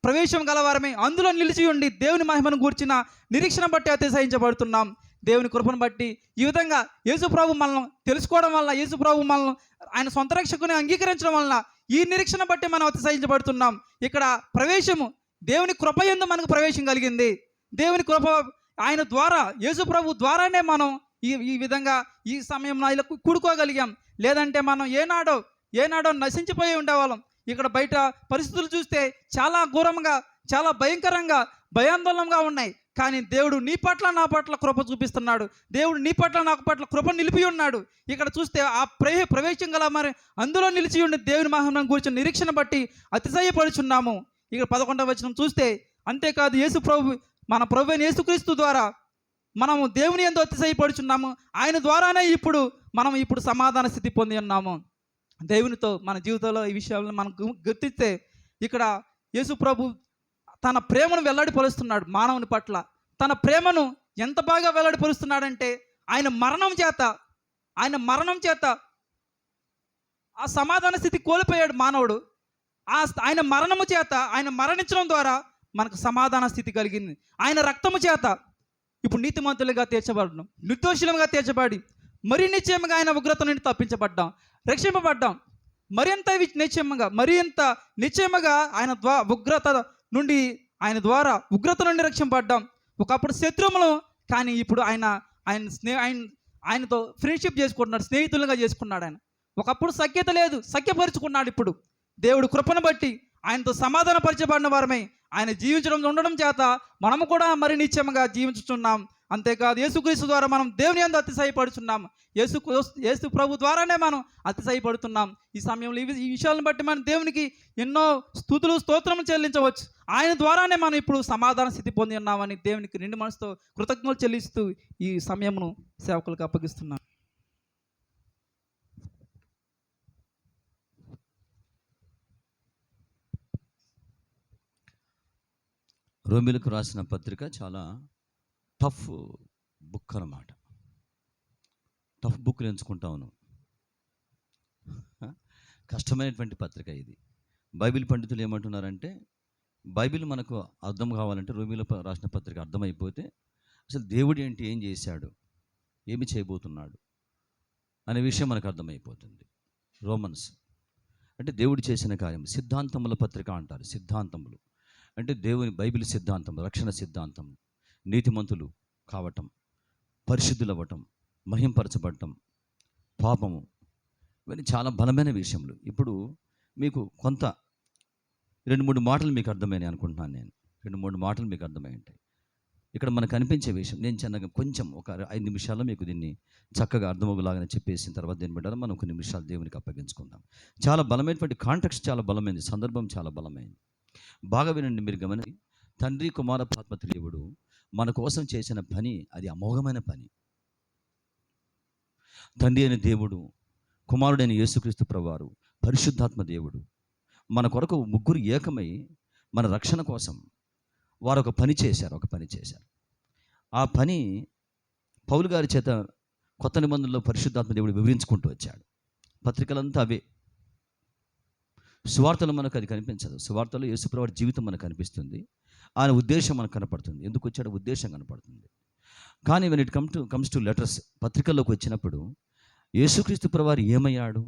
S2: ప్రవేశం గలవారమే. అందులో నిలిచి ఉండి దేవుని మహిమను గూర్చిన నిరీక్షణ బట్టి అతిశయించబడుతున్నాం. దేవుని కృపను బట్టి ఈ విధంగా యేసు ప్రభు మనల్ని తెలుసుకోవడం వల్ల, యేసు ప్రభు మనల్ని ఆయన సొంత రక్షకుని అంగీకరించడం వలన ఈ నిరీక్షణ బట్టి మనం అతిశయించబడుతున్నాం. ఇక్కడ ప్రవేశము దేవుని కృపయందు మనకు ప్రవేశం కలిగింది. దేవుని కృప ఆయన ద్వారా, యేసు ప్రభు ద్వారానే మనం ఈ విధంగా ఈ సమయంలో ఇలా కూడుకోగలిగాం. లేదంటే మనం ఏనాడో నశించిపోయి ఉండేవాళ్ళం. ఇక్కడ బయట పరిస్థితులు చూస్తే చాలా ఘోరంగా, చాలా భయంకరంగా, భయాందోళనగా ఉన్నాయి. కానీ దేవుడు నీ పట్ల నా పట్ల కృప చూపిస్తున్నాడు. దేవుడు నీ పట్ల నా పట్ల కృప నిలిపి ఉన్నాడు. ఇక్కడ చూస్తే ఆ ప్రవేశం గల మరి అందులో నిలిచి ఉండి దేవుని మహిమను గురించి నిరీక్షణ బట్టి అతిశయపడుచున్నాము. ఇక్కడ 11వ వచనం చూస్తే, అంతేకాదు మన ప్రభు అయిన యేసుక్రీస్తు ద్వారా మనము దేవుని యందు అతిశయపడుచున్నాము. ఆయన ద్వారానే మనం ఇప్పుడు సమాధాన స్థితి పొంది ఉన్నాము దేవునితో. మన జీవితంలో ఈ విషయాలను మనం గుర్తిస్తే, ఇక్కడ యేసు ప్రభు తన ప్రేమను వెల్లడిపరుస్తున్నాడు మానవుని పట్ల. తన ప్రేమను ఎంత బాగా వెల్లడిపరుస్తున్నాడంటే, ఆయన మరణం చేత ఆ సమాధాన స్థితి కోల్పోయాడు మానవుడు. ఆయన మరణము చేత, ఆయన మరణించడం ద్వారా మనకు సమాధాన స్థితి కలిగింది. ఆయన రక్తము చేత ఇప్పుడు నీతిమంతులుగా తీర్చబడ్డాం, నిర్దోషులుగా తీర్చబడి మరీ నిశ్చయముగా ఆయన ఉగ్రత నుండి తప్పించబడ్డాం, రక్షింపబడ్డాం. మరింత నిశ్చయముగా ఆయన ఉగ్రత నుండి ఆయన ద్వారా ఉగ్రత నుండి రక్షింపడ్డాం. ఒకప్పుడు శత్రువులు, కానీ ఇప్పుడు ఆయనతో ఫ్రెండ్షిప్ చేసుకుంటున్నాడు, స్నేహితులుగా చేసుకున్నాడు. ఆయన ఒకప్పుడు సఖ్యత లేదు, సఖ్యపరుచుకున్నాడు. ఇప్పుడు దేవుడు కృపను బట్టి ఆయనతో సమాధానపరచబడిన వారమై ఆయన జీవించడం ఉండడం చేత మనము కూడా మరి నిత్యముగా జీవించుచున్నాం. అంతేకాదు యేసుక్రీస్తు ద్వారా మనం దేవుని యందు అతిశయపడుచున్నాం. యేసు ప్రభు ద్వారానే మనం అతిశయపడుతున్నాం. ఈ సమయంలో ఈ విషయాలను బట్టి మనం దేవునికి ఎన్నో స్తుతులు స్తోత్రములు చెల్లించవచ్చు. ఆయన ద్వారానే మనం ఇప్పుడు సమాధాన స్థితి పొంది ఉన్నామని దేవునికి నిండు మనసుతో కృతజ్ఞతలు చెల్లిస్తూ ఈ సమయమును సేవకులకు అప్పగిస్తున్నాం.
S1: రోమిలకు రాసిన పత్రిక చాలా టఫ్ బుక్ అన్నమాట. టఫ్ బుక్లు ఎంచుకుంటాను. కష్టమైనటువంటి పత్రిక ఇది. బైబిల్ పండితులు ఏమంటున్నారంటే, బైబిల్ మనకు అర్థం కావాలంటే రోమిలకు రాసిన పత్రిక అర్థమైపోతే అసలు దేవుడు ఏంటి, ఏం చేశాడు, ఏమి చేయబోతున్నాడు అనే విషయం మనకు అర్థమైపోతుంది. రోమన్స్ అంటే దేవుడు చేసిన కార్యం, సిద్ధాంతముల పత్రిక అంటారు. సిద్ధాంతములు అంటే దేవుని బైబిల్ సిద్ధాంతం, రక్షణ సిద్ధాంతం, నీతిమంతులు కావటం, పరిశుద్ధులు అవ్వటం, మహింపరచబడటం, పాపము, ఇవన్నీ చాలా బలమైన విషయములు. ఇప్పుడు మీకు కొంత 2-3 మాటలు మీకు అర్థమైనాయి అనుకుంటున్నాను. నేను 2-3 మాటలు మీకు అర్థమై ఉంటాయి. ఇక్కడ మనకు కనిపించే విషయం నేను చిన్నగా కొంచెం ఒక 5 నిమిషాల్లో మీకు దీన్ని చక్కగా అర్థమవులాగానే చెప్పేసిన తర్వాత దీన్ని పెట్టాలి. మనం కొన్ని నిమిషాలు దేవునికి అప్పగించుకుందాం. చాలా బలమైనటువంటి కాంటెక్స్ట్, చాలా బలమైనది, సందర్భం చాలా బలమైనది. బాగా వినండి, మీరు గమని. తండ్రి కుమార పాత్మ దేవుడు మన కోసం చేసిన పని అది అమోఘమైన పని. తండ్రి అయిన దేవుడు, కుమారుడైన యేసుక్రీస్తు ప్రభువారు, పరిశుద్ధాత్మ దేవుడు మన కొరకు ముగ్గురు ఏకమై మన రక్షణ కోసం వారు ఒక పని చేశారు. ఆ పని పౌలు గారి చేత కొత్త నిబంధనలో పరిశుద్ధాత్మ దేవుడు వివరించుకుంటూ వచ్చాడు. పత్రికలంతా అవే. సువార్తలో మనకు అది కనిపించదు. సువార్తలో యేసుప్రభువారి జీవితం మనకు కనిపిస్తుంది, ఆయన ఉద్దేశం మనకు కనపడుతుంది, ఎందుకు వచ్చాడో ఉద్దేశం కనపడుతుంది. కానీ when it comes to letters, పత్రికల్లోకి వచ్చినప్పుడు యేసుక్రీస్తు ప్రభువారు ఏమయ్యాడు,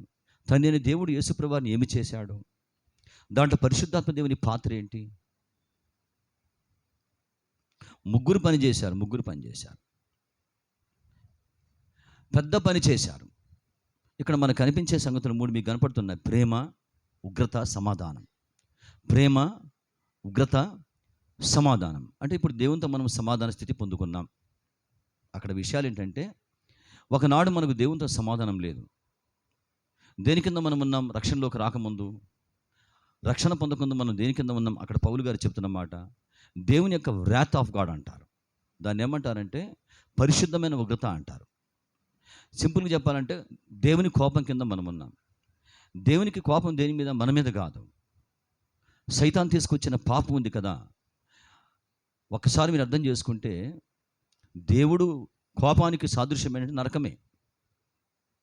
S1: తండ్రి అయిన దేవుడు యేసుప్రభువారిని ఏమి చేశాడు, దాంట్లో పరిశుద్ధాత్మ దేవుని పాత్ర ఏంటి, ముగ్గురు పని చేశారు, పెద్ద పని చేశారు. ఇక్కడ మనకు కనిపించే సంగతులు 3 మీకు కనపడుతున్నాయి. ప్రేమ, ఉగ్రత, సమాధానం. ప్రేమ, ఉగ్రత, సమాధానం. అంటే ఇప్పుడు దేవునితో మనం సమాధాన స్థితి పొందుకున్నాం. అక్కడ విషయాలు ఏంటంటే, ఒకనాడు మనకు దేవునితో సమాధానం లేదు. దేని కింద మనం ఉన్నాం? రక్షణలోకి రాకముందు, రక్షణ పొందకుండా మనం దేని కింద ఉన్నాం? అక్కడ పౌలు గారు చెప్తున్న మాట దేవుని యొక్క వ్రాత్ ఆఫ్ గాడ్ అంటారు. దాన్ని ఏమంటారంటే పరిశుద్ధమైన ఉగ్రత అంటారు. సింపుల్గా చెప్పాలంటే దేవుని కోపం కింద మనం ఉన్నాం. దేవునికి కోపం దేని మీద? మన మీద కాదు. సైతాన్ తీసుకొచ్చిన పాపం ఉంది కదా. ఒక్కసారి మీరు అర్థం చేసుకుంటే, దేవుడు కోపానికి సాదృశ్యమైన నరకమే.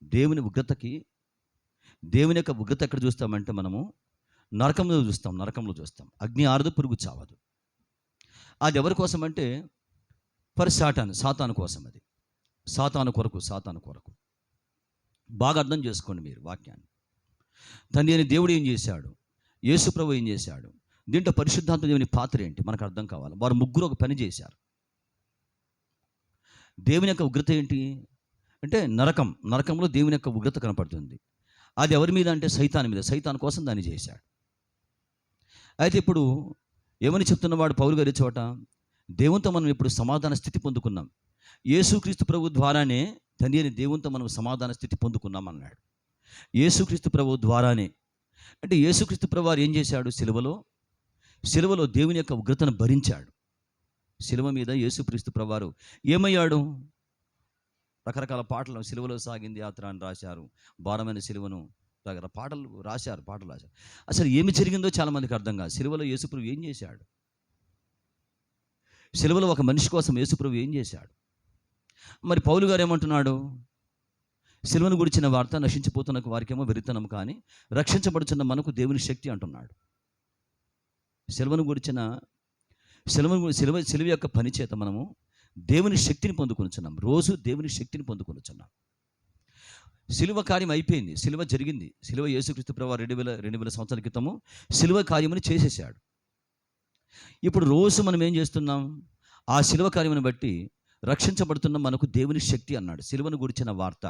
S1: దేవుని ఉగ్రతకి, దేవుని యొక్క ఉగ్రత ఎక్కడ చూస్తామంటే మనము నరకంలో చూస్తాం. అగ్ని ఆరదు, పురుగు చావదు. అది ఎవరి కోసం అంటే ఫర్ సాతాను కోసం. అది సాతాను కొరకు. బాగా అర్థం చేసుకోండి మీరు వాక్యాన్ని. తండ్రి అయిన దేవుడు ఏం చేశాడు, యేసు ప్రభు ఏం చేశాడు, దీంట్లో పరిశుద్ధాత్మ దేవుని పాత్ర ఏంటి మనకు అర్థం కావాలి. వారు ముగ్గురు ఒక పని చేశారు. దేవుని యొక్క ఉగ్రత ఏంటి అంటే నరకంలో దేవుని యొక్క ఉగ్రత కనపడుతుంది. అది ఎవరి మీద అంటే సైతాను మీద. సైతాను కోసం దాన్ని చేశాడు. అయితే ఇప్పుడు ఏమని చెప్తున్నవాడు పౌలు గారి చోట, దేవునితో మనం ఇప్పుడు సమాధాన స్థితి పొందుకున్నాం. యేసుక్రీస్తు ప్రభు ద్వారానే తండ్రి అయిన దేవునితో మనం సమాధాన స్థితి పొందుకున్నాం అన్నాడు. యేసుక్రీస్తు ప్రభు ద్వారానే అంటే యేసుక్రీస్తు ప్రభు వారు ఏం చేశాడు? సిలువలో దేవుని యొక్క ఉగ్రతను భరించాడు. సిలువ మీద యేసుక్రీస్తు ప్రభు వారు ఏమయ్యాడు? రకరకాల పాటలు, సిలువలో సాగింది యాత్ర అని రాశారు, భారమైన సిలువను, పాటలు రాశారు. అసలు ఏమి జరిగిందో చాలామందికి అర్థం కాదు. సిలువలో యేసుప్రభు ఏం చేశాడు? సిలువలో ఒక మనిషి కోసం యేసుప్రభు ఏం చేశాడు? మరి పౌలు గారు ఏమంటున్నాడు? సిలువను గురించిన వార్త నశించిపోతున్న వారికేమో వెరితనం, కానీ రక్షించబడుచున్న మనకు దేవుని శక్తి అంటున్నాడు. సిలువ యొక్క పని చేత మనము దేవుని శక్తిని పొందుకొనుచున్నాం. రోజు దేవుని శక్తిని పొందుకొనుచున్నాం. సిలువ కార్యం అయిపోయింది, సిలువ జరిగింది. సిలువ యేసుక్రీస్తు ప్రభువు 2000 సంవత్సరాల క్రితము సిలువ కార్యముని చేసేసాడు. ఇప్పుడు రోజు మనం ఏం చేస్తున్నాం? ఆ శిలువ కార్యమును బట్టి రక్షించబడుతున్న మనకు దేవుని శక్తి అన్నాడు. సిలువను గురించిన వార్త.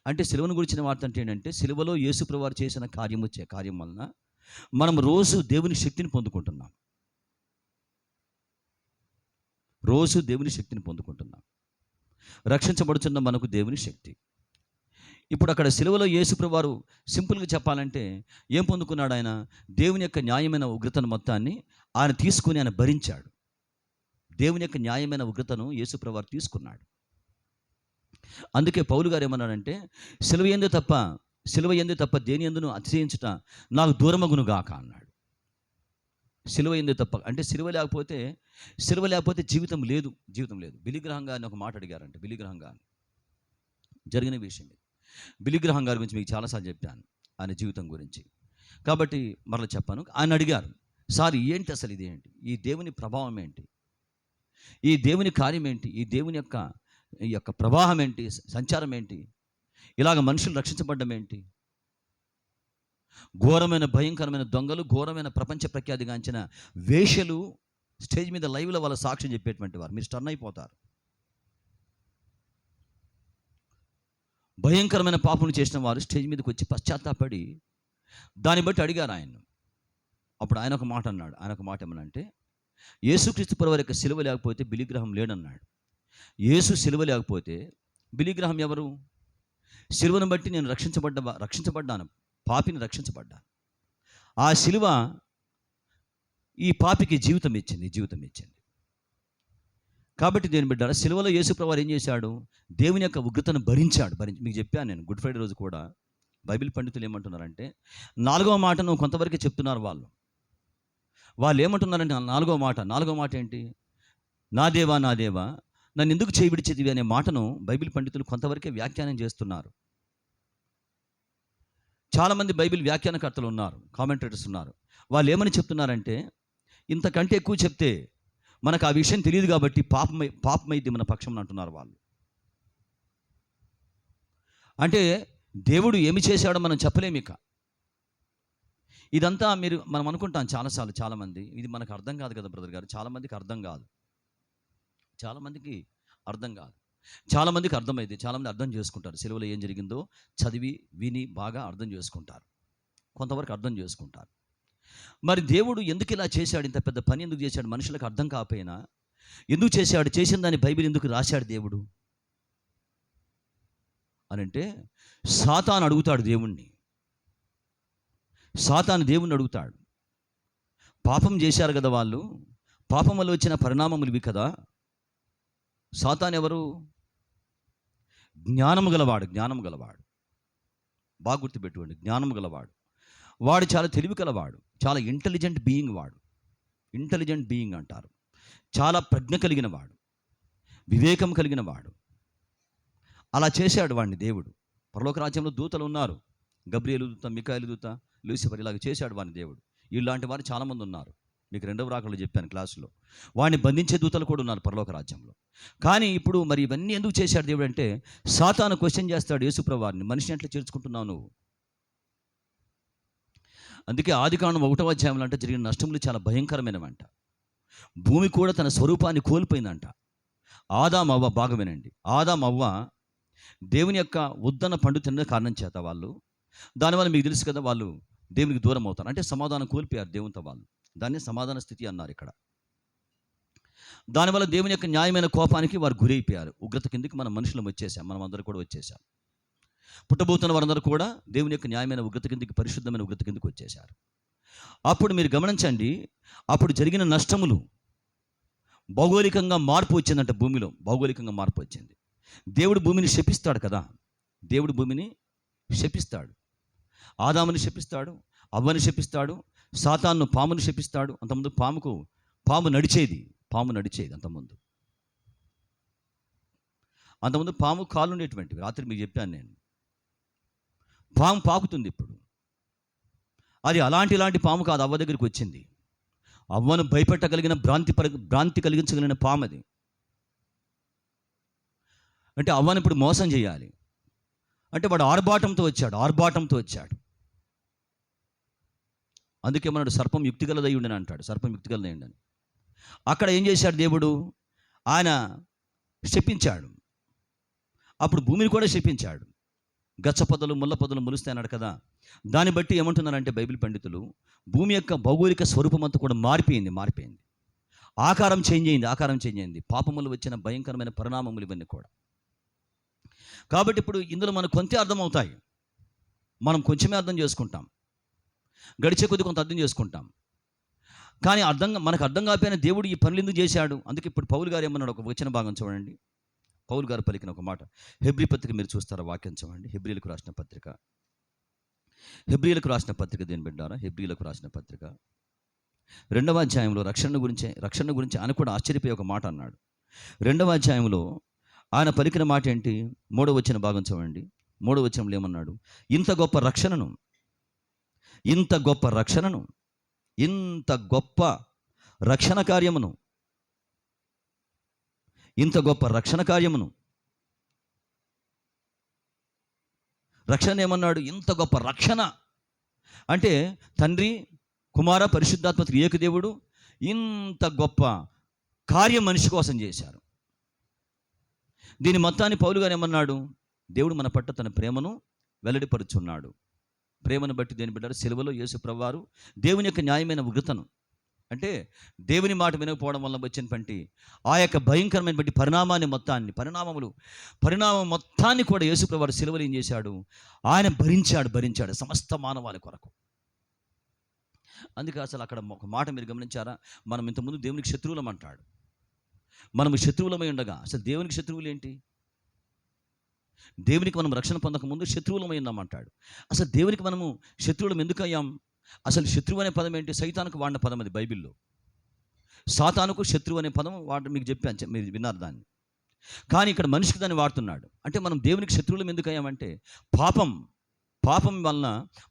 S1: అంటే సిలువను గురించిన వార్త అంటే ఏంటంటే, సిలువలో యేసుప్రభువారు చేసిన కార్యం వలన మనం రోజు దేవుని శక్తిని పొందుకుంటున్నాం. రోజు దేవుని శక్తిని పొందుకుంటున్నాం. రక్షించబడుతున్న మనకు దేవుని శక్తి. ఇప్పుడు అక్కడ సిలువలో యేసుప్రభువారు సింపుల్గా చెప్పాలంటే ఏం పొందుకున్నాడు ఆయన? దేవుని యొక్క న్యాయమైన ఉగ్రతను మొత్తాన్ని ఆయన తీసుకుని ఆయన భరించాడు. దేవుని యొక్క న్యాయమైన ఉగ్రతను యేసుప్రభువారు తీసుకున్నాడు. అందుకే పౌలు గారు ఏమన్నాడంటే, సిలువ యందు తప్ప దేని యందును అతిశయించుట నాకు దూరమగును గాక అన్నాడు. సిలువ యందు తప్ప అంటే సిలువ లేకపోతే జీవితం లేదు. బిలీ గ్రహం గారిని ఒక మాట అడిగారంటే, బిలీ గ్రహం గారిని జరిగిన విషయం ఇది. బిలీ గ్రహం గారి గురించి మీకు చాలాసార్లు చెప్పాను, ఆయన జీవితం గురించి. కాబట్టి మరలా చెప్పాను. ఆయన అడిగారు, సార్ ఏంటి అసలు ఇదేంటి? ఈ దేవుని ప్రభావం ఏంటి? ఈ దేవుని కార్యం ఏంటి? ఈ దేవుని యొక్క ప్రవాహం ఏంటి? సంచారం ఏంటి? ఇలాగ మనుషులు రక్షించబడ్డం ఏంటి? ఘోరమైన భయంకరమైన దొంగలు, ఘోరమైన ప్రపంచ ప్రఖ్యాతిగాంచిన వేశ్యలు స్టేజ్ మీద లైవ్లో వాళ్ళ సాక్ష్యం చెప్పేటువంటి వారు, మీరు స్టన్ అయిపోతారు. భయంకరమైన పాపం చేసిన వారు స్టేజ్ మీదకి వచ్చి పశ్చాత్తాపడి దాన్ని బట్టి అడిగారు ఆయన్ను. అప్పుడు ఆయన ఒక మాట అన్నాడు. ఆయన ఒక మాట ఏమనంటే, యేసుక్రీస్తు ప్రభువారి యొక్క సిలువ లేకపోతే బిలీగ్రహం లేడన్నాడు. యేసు సిలువ లేకపోతే బిలీగ్రహం ఎవరు? సిలువను బట్టి నేను రక్షించబడ్డాను, పాపిని రక్షించబడ్డాను. ఆ సిలువ ఈ పాపికి జీవితం ఇచ్చింది. కాబట్టి దేని బిడ్డ, సిలువలో యేసు ప్రభువారు ఏం చేశాడు? దేవుని యొక్క ఉగ్రతను భరించాడు. మీకు చెప్పాను నేను, గుడ్ ఫ్రైడే రోజు కూడా బైబిల్ పండితులు ఏమంటున్నారంటే, 4వ మాటను కొంతవరకే చెప్తున్నారు వాళ్ళు ఏమంటున్నారంటే, 4వ మాట ఏంటి? నా దేవా నన్ను ఎందుకు చేయి విడిచేదివి అనే మాటను బైబిల్ పండితులు కొంతవరకే వ్యాఖ్యానం చేస్తున్నారు. చాలామంది బైబిల్ వ్యాఖ్యానకర్తలు ఉన్నారు, కామెంటేటర్స్ ఉన్నారు. వాళ్ళు ఏమని చెప్తున్నారంటే, ఇంతకంటే ఎక్కువ చెప్తే మనకు ఆ విషయం తెలియదు కాబట్టి పాపమైద్ది మన పక్షం అంటున్నారు వాళ్ళు. అంటే దేవుడు ఏమి చేశాడో మనం చెప్పలేము. ఇక ఇదంతా మనం అనుకుంటాం చాలాసార్లు, చాలామంది ఇది మనకు అర్థం కాదు కదా బ్రదర్ గారు. చాలామందికి అర్థం కాదు, చాలామందికి అర్థమైంది. చాలామంది అర్థం చేసుకుంటారు. సిలువలో ఏం జరిగిందో చదివి విని బాగా అర్థం చేసుకుంటారు, కొంతవరకు అర్థం చేసుకుంటారు. మరి దేవుడు ఎందుకు ఇలా చేశాడు? ఇంత పెద్ద పని ఎందుకు చేశాడు? మనుషులకు అర్థం కాకపోయినా ఎందుకు చేశాడు? చేసిన దాన్ని బైబిల్ ఎందుకు రాశాడు దేవుడు అని అంటే, సాతాను అడుగుతాడు దేవుణ్ణి. దేవుణ్ణి అడుగుతాడు, పాపం చేశారు కదా వాళ్ళు, పాపం వల్ల వచ్చిన పరిణామములు ఇవి కదా. సాతాను ఎవరు? జ్ఞానము గలవాడు. బాగా గుర్తుపెట్టుకోండి, జ్ఞానము గలవాడు. వాడు చాలా తెలివి కలవాడు, చాలా ఇంటెలిజెంట్ బీయింగ్ అంటారు. చాలా ప్రజ్ఞ కలిగిన వాడు, వివేకం కలిగిన వాడు. అలా చేశాడు వాడిని దేవుడు. పరలోక రాజ్యంలో దూతలు ఉన్నారు, గబ్రియేలు దూత, మికాయేలు దూత, లూసిఫర్, ఇలాగ చేశాడు వాడిని దేవుడు. ఇలాంటి వారు చాలామంది ఉన్నారు. మీకు 2వ రాకడలో చెప్పాను క్లాసులో. వాడిని బంధించే దూతలు కూడా ఉన్నారు పరలోక రాజ్యంలో. కానీ ఇప్పుడు మరి ఇవన్నీ ఎందుకు చేశాడు దేవుడు అంటే, సాతాను క్వశ్చన్ చేస్తాడు యేసుప్రభువారిని, మనిషిని ఎట్లా చేర్చుకుంటున్నావు నువ్వు? అందుకే ఆదికాండం 1వ అధ్యాయంలో అంటే జరిగిన నష్టములు చాలా భయంకరమైనవంట. భూమి కూడా తన స్వరూపాన్ని కోల్పోయిందంట. ఆదాము అవ్వ, బాగా వినండి, ఆదాము అవ్వ దేవుని యొక్క ఉద్దన పండు తిన్న కారణం చేత వాళ్ళు, దానివల్ల మీకు తెలుసు కదా, వాళ్ళు దేవునికి దూరం అవుతారు. అంటే సమాధానం కోల్పోయారు దేవునితో వాళ్ళు. దాన్ని సమాధాన స్థితి అన్నారు ఇక్కడ. దానివల్ల దేవుని యొక్క న్యాయమైన కోపానికి వారు గురైపోయారు. ఉగ్రత కిందకి మనం మనుషులం వచ్చేసాం, మనం అందరూ కూడా వచ్చేసాం. పుట్టబోతున్న వారందరూ కూడా దేవుని యొక్క న్యాయమైన ఉగ్రత కిందకి, పరిశుద్ధమైన ఉగ్రత కిందకి వచ్చేశారు. అప్పుడు మీరు గమనించండి, అప్పుడు జరిగిన నష్టములు, భౌగోళికంగా మార్పు వచ్చిందంట. భూమిలో భౌగోళికంగా మార్పు వచ్చింది. దేవుడు భూమిని శపిస్తాడు కదా, దేవుడు భూమిని శపిస్తాడు. ఆదాముని శపిస్తాడు, అవ్వని శపిస్తాడు, సాతాను పాముని శపిస్తాడు. అంతకుముందు పాము నడిచేది అంతకుముందు పాము కాళ్ళు ఉండేటువంటివి. రాత్రి మీకు చెప్పాను నేను, పాము పాకుతుంది ఇప్పుడు. అది ఇలాంటి పాము కాదు, అవ్వ దగ్గరికి వచ్చింది. అవ్వను భయపెట్టగలిగిన భ్రాంతి కలిగించగలిగిన పాము అది. అంటే అవ్వను ఇప్పుడు మోసం చేయాలి అంటే వాడు ఆర్భాటంతో వచ్చాడు. అందుకే మనడు సర్పం యుక్తిగలదై ఉండని అంటాడు. సర్పం యుక్తిగలదై ఉండని. అక్కడ ఏం చేశాడు దేవుడు? ఆయన శపించాడు. అప్పుడు భూమిని కూడా శపించాడు. గచ్చ పొదలు ముళ్ళ పొదలు మొలుస్తాయి అన్నాడు కదా. దాన్ని బట్టి ఏమంటున్నారంటే బైబిల్ పండితులు, భూమి యొక్క భౌగోళిక స్వరూపం అంతా కూడా మారిపోయింది. ఆకారం చేంజ్ అయింది. పాపములు వచ్చిన భయంకరమైన పరిణామములు ఇవన్నీ కూడా. కాబట్టి ఇప్పుడు ఇందులో మనకు కొంత అర్థమవుతాయి, మనం కొంచెమే అర్థం చేసుకుంటాం, గడిచే కొద్ది కొంత అర్థం చేసుకుంటాం. కానీ మనకు అర్థం కాకపోయిన దేవుడు ఈ పనులు ఎందుకు చేశాడు? అందుకే ఇప్పుడు పౌలు గారు ఏమన్నాడు, ఒక వచన భాగం చూడండి. పౌలు గారు పలికిన ఒక మాట, హెబ్రీ పత్రిక మీరు చూస్తారా? వాక్యం చూడండి. హెబ్రీలకు రాసిన పత్రిక దేని బిడ్డారా? హెబ్రీలకు రాసిన పత్రిక 2వ అధ్యాయంలో రక్షణ గురించి ఆయన కూడా ఆశ్చర్యపోయే ఒక మాట అన్నాడు. 2వ అధ్యాయంలో ఆయన పలికిన మాట ఏంటి? 3వ వచన భాగం చూడండి. 3వ వచనంలో ఏమన్నాడు? ఇంత గొప్ప రక్షణను, ఇంత గొప్ప రక్షణ కార్యమును రక్షణ ఏమన్నాడు? ఇంత గొప్ప రక్షణ అంటే తండ్రి, కుమార, పరిశుద్ధాత్మ ఏకదేవుడు ఇంత గొప్ప కార్యం మనిషి కోసం చేశారు. దీని మొత్తాన్ని పౌలు గారు ఏమన్నాడు? దేవుడు మన పట్ల తన ప్రేమను వెల్లడిపరుచున్నాడు. ప్రేమను బట్టి దేని బిడ్డారు? సిలువలో యేసు ప్రభువారు దేవుని యొక్క న్యాయమైన ఉగ్రతను, అంటే దేవుని మాట వినకపోవడం వల్ల వచ్చినటువంటి ఆ యొక్క భయంకరమైనటువంటి పరిణామం మొత్తాన్ని కూడా యేసు ప్రభువారు సిలువలో ఏం చేశాడు? ఆయన భరించాడు సమస్త మానవాళి కొరకు. అందుకే అసలు అక్కడ ఒక మాట మీరు గమనించారా? మనం ఇంతకుముందు దేవునికి శత్రువులం అంటాడు. మనము శత్రువులమై ఉండగా అసలు దేవునికి శత్రువులు ఏంటి? దేవునికి మనం రక్షణ పొందకముందు శత్రువులమై ఉన్నామంటాడు. అసలు దేవునికి మనము శత్రువులం ఎందుకు అయ్యాం? అసలు శత్రువు అనే పదం ఏంటి? సైతానుకు వాడిన పదం అది బైబిల్లో. సాతానుకు శత్రువు అనే పదం మీకు చెప్పాను, మీరు విన్నారు దాన్ని. కానీ ఇక్కడ మనిషికి దాన్ని వాడుతున్నాడు. అంటే మనం దేవునికి శత్రువులం ఎందుకు అయ్యామంటే పాపం వలన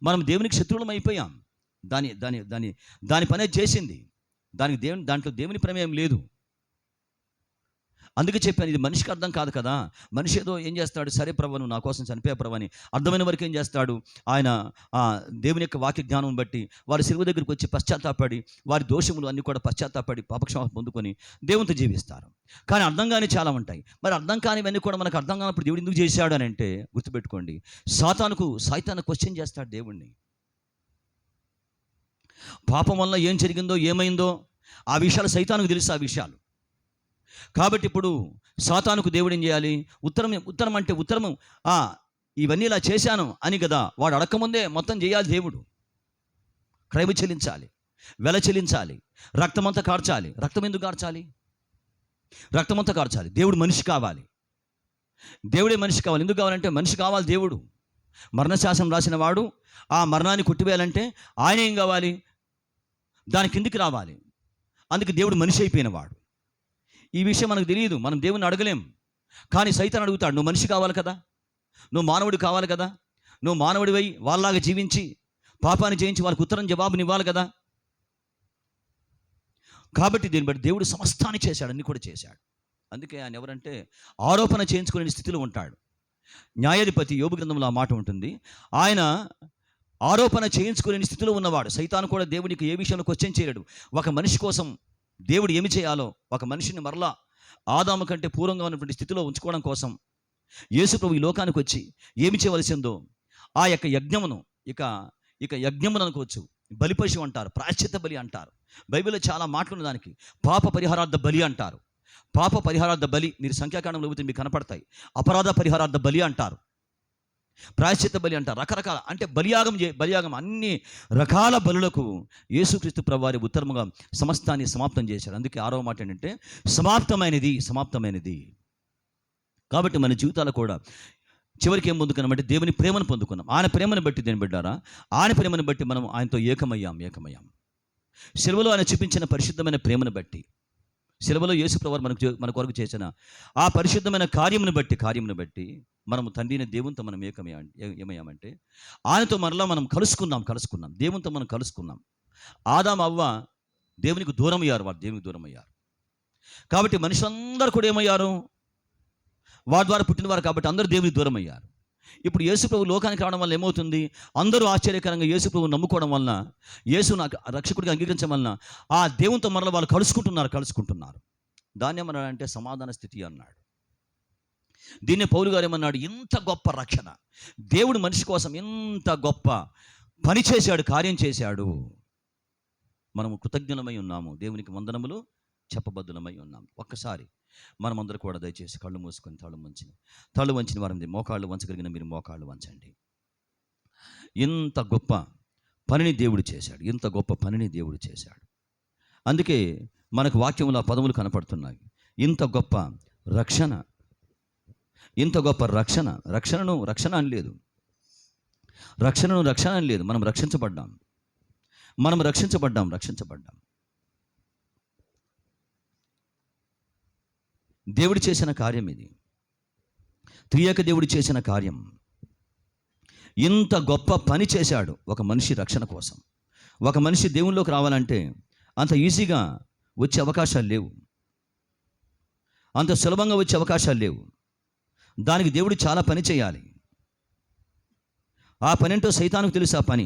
S1: మనం దేవునికి శత్రువులం అయిపోయాం. దాని పనే చేసింది. దాంట్లో దేవుని ప్రమేయం లేదు. అందుకే చెప్పాను, ఇది మనిషికి అర్థం కాదు కదా. మనిషి ఏదో ఏం చేస్తాడు? సరే ప్రభు, నువ్వు నా కోసం చనిపోయే ప్రభు అని అర్థమైన వరకు ఏం చేస్తాడు? ఆయన దేవుని యొక్క వాక్య జ్ఞానం బట్టి వారి సిలువ దగ్గరికి వచ్చి పశ్చాత్తాపడి, వారి దోషములు అన్నీ కూడా పశ్చాత్తాపడి పాపక్షమాపణ పొందుకొని దేవునితో జీవిస్తారు. కానీ అర్థం కాని చాలా ఉంటాయి. మరి అర్థం కానివన్నీ కూడా మనకు అర్థం కానప్పుడు దేవుడు ఎందుకు చేశాడు అని అంటే గుర్తుపెట్టుకోండి, సైతాను క్వశ్చన్ చేస్తాడు దేవుణ్ణి. పాపం వల్ల ఏం జరిగిందో, ఏమైందో ఆ విషయాలు సైతానుకు తెలుసు. ఆ విషయాలు కాబట్టి ఇప్పుడు సాతానుకు దేవుడు ఏం చేయాలి? ఉత్తరము ఇవన్నీ ఇలా చేశాను అని కదా వాడు అడక్కముందే మొత్తం చేయాలి. దేవుడు క్రయము చెల్లించాలి, వెల చెల్లించాలి, రక్తమంతా కార్చాలి. రక్తం ఎందుకు కార్చాలి? రక్తమంతా కార్చాలి. దేవుడు మనిషి కావాలి. దేవుడే మనిషి కావాలి. ఎందుకు కావాలంటే మనిషి కావాలి. దేవుడు మరణశాసనం రాసిన వాడు ఆ మరణాన్ని కొట్టివేయాలంటే ఆయన ఏం కావాలి? దాని కిందికి రావాలి. అందుకే దేవుడు మనిషి అయిపోయిన వాడు. ఈ విషయం మనకు తెలియదు, మనం దేవుని అడగలేం. కానీ సైతాన్ అడుగుతాడు, నువ్వు మనిషి కావాలి కదా, నువ్వు మానవుడు కావాలి కదా, నువ్వు మానవుడివై వాళ్ళలాగా జీవించి పాపాన్ని చేయించి వాళ్ళకి జవాబుని ఇవ్వాలి కదా. కాబట్టి దీన్ని బట్టి దేవుడు సమస్తాన్ని చేశాడు, అన్ని కూడా చేశాడు. అందుకే ఆయన ఎవరంటే ఆరోపణ చేయించుకునే స్థితిలో ఉంటాడు. న్యాయాధిపతి యోబు గ్రంథంలో ఆ మాట ఉంటుంది. ఆయన ఆరోపణ చేయించుకునే స్థితిలో ఉన్నవాడు. సైతాను కూడా దేవునికి ఏ విషయంలో క్వశ్చన్ చేయలేడు. ఒక మనిషి కోసం దేవుడు ఏమి చేయాలో, ఒక మనిషిని మరలా ఆదాము కంటే పూర్వంగా ఉన్నటువంటి స్థితిలో ఉంచుకోవడం కోసం యేసు ప్రభు ఈ లోకానికి వచ్చి ఏమి చేయవలసిందో ఆ యొక్క యజ్ఞమును, ఇక యజ్ఞమును అనుకోవచ్చు, బలిపశువు అంటారు, ప్రాయశ్చిత్త బలి అంటారు. బైబిల్లో చాలా మాటలు దానికి. పాప పరిహారార్థ బలి అంటారు. పాప పరిహారార్థ బలి మీరు సంఖ్యాకాండంలో పోతే మీకు కనపడతాయి. అపరాధ పరిహారార్థ బలి అంటారు, ప్రాయశ్చిత్త బలి అంటారు. రకరకాల అంటే బలియాగం అన్ని రకాల బలులకు యేసుక్రీస్తు ప్రభువారి ఉత్తరముగా సమస్తాన్ని సమాప్తం చేశాడు. అందుకే 6వ మాట ఏంటంటే సమాప్తమైనది. కాబట్టి మన జీవితాలు కూడా చివరికి ఏం పొందుకున్నామంటే దేవుని ప్రేమను పొందుకున్నాం. ఆయన ప్రేమను బట్టి దేని బిడ్డారా? ఆయన ప్రేమను బట్టి మనం ఆయనతో ఏకమయ్యాం. సిలువలో ఆయన చూపించిన పరిశుద్ధమైన ప్రేమను బట్టి, సిలువలో యేసు ప్రభువారు మన కొరకు చేసిన ఆ పరిశుద్ధమైన కార్యమును బట్టి మనము తండ్రిని దేవునితో మనం ఏమయ్యామంటే ఆయనతో మరలా మనం కలుసుకున్నాం. దేవునితో మనం కలుసుకున్నాం. ఆదాము అవ్వ దేవునికి దూరం అయ్యారు. కాబట్టి మనుషులందరూ కూడా ఏమయ్యారు? వారి ద్వారా పుట్టినవారు కాబట్టి అందరూ దేవునికి దూరం అయ్యారు. ఇప్పుడు యేసుప్రభు లోకానికి రావడం వల్ల ఏమవుతుంది? అందరూ ఆశ్చర్యకరంగా యేసుప్రభు నమ్ముకోవడం వలన, యేసు నాకు రక్షకుడిగా అంగీకరించడం వలన ఆ దేవునితో మరల వాళ్ళు కలుసుకుంటున్నారు. దాన్ని ఏమన్నాడంటే సమాధాన స్థితి అన్నాడు. దీన్నే పౌలు గారు ఏమన్నాడు? ఇంత గొప్ప రక్షణ, దేవుడు మనిషి కోసం ఇంత గొప్ప పని చేశాడు, కార్యం చేశాడు, మనము కృతజ్ఞులమై ఉన్నాము, దేవునికి వందనములు చెప్పబద్దులమై ఉన్నాం. ఒక్కసారి మనమందరూ కూడా దయచేసి కళ్ళు మూసుకొని తళ్ళు వంచిన వారిని మోకాళ్ళు వంచగలిగిన మీరు మోకాళ్ళు వంచండి. ఇంత గొప్ప పనిని దేవుడు చేశాడు, ఇంత గొప్ప పనిని దేవుడు చేశాడు. అందుకే మనకు వాక్యములో ఆ పదములు కనపడుతున్నాయి. ఇంత గొప్ప రక్షణ, ఇంత గొప్ప రక్షణ అని లేదు. రక్షణ అని లేదు. మనం రక్షించబడ్డాం. దేవుడు చేసిన కార్యం ఇది. త్రియేక దేవుడు చేసిన కార్యం. ఇంత గొప్ప పని చేశాడు ఒక మనిషి రక్షణ కోసం. ఒక మనిషి దేవునిలోకి రావాలంటే అంత ఈజీగా వచ్చే అవకాశాలు లేవు, అంత సులభంగా వచ్చే అవకాశాలు లేవు. దానికి దేవుడు చాలా పని చేయాలి. ఆ పని ఏంటో సైతానుకు తెలుసు. ఆ పని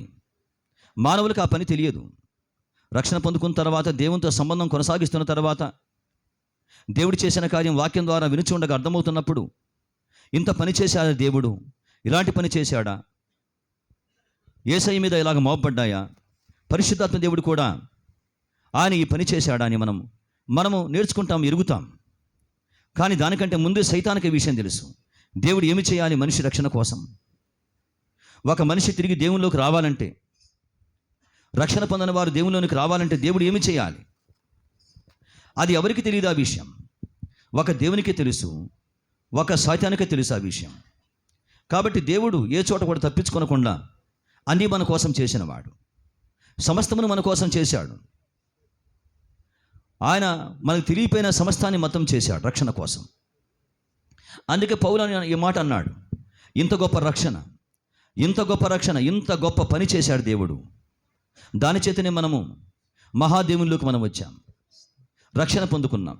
S1: మానవులకు ఆ పని తెలియదు. రక్షణ పొందుకున్న తర్వాత, దేవునితో సంబంధం కొనసాగిస్తున్న తర్వాత, దేవుడు చేసిన కార్యం వాక్యం ద్వారా వినుచు ఉండగా అర్థమవుతున్నప్పుడు, ఇంత పని చేశాడా దేవుడు? ఇలాంటి పని చేశాడా? యేసయ్య మీద ఇలాగ మోపబడ్డాయా? పరిశుద్ధాత్మ దేవుడు కూడా ఆయన ఈ పని చేశాడా అని మనము నేర్చుకుంటాం, ఎరుగుతాం. కానీ దానికంటే ముందే సైతానికి ఈ విషయం తెలుసు. దేవుడు ఏమి చేయాలి మనిషి రక్షణ కోసం? ఒక మనిషి తిరిగి దేవునిలోకి రావాలంటే, రక్షణ పొందిన వారు దేవునిలోనికి రావాలంటే దేవుడు ఏమి చేయాలి? అది ఎవరికి తెలియదు ఆ విషయం. ఒక దేవునికి తెలుసు, ఒక సైతానికే తెలుసు ఆ విషయం. కాబట్టి దేవుడు ఏ చోట కూడా తప్పించుకొనకుండా అన్నీ మన కోసం చేసినవాడు. సమస్తమును మన కోసం చేశాడు. ఆయన మనకు తెలియపోయిన సమస్తాన్ని మొత్తం చేశాడు రక్షణ కోసం. అందుకే పౌలు ఈ మాట అన్నాడు, ఇంత గొప్ప రక్షణ, ఇంత గొప్ప పని చేశాడు దేవుడు. దాని చేతనే మనము మహాదేవునిలోకి మనం వచ్చాం, రక్షణ పొందుకున్నాం.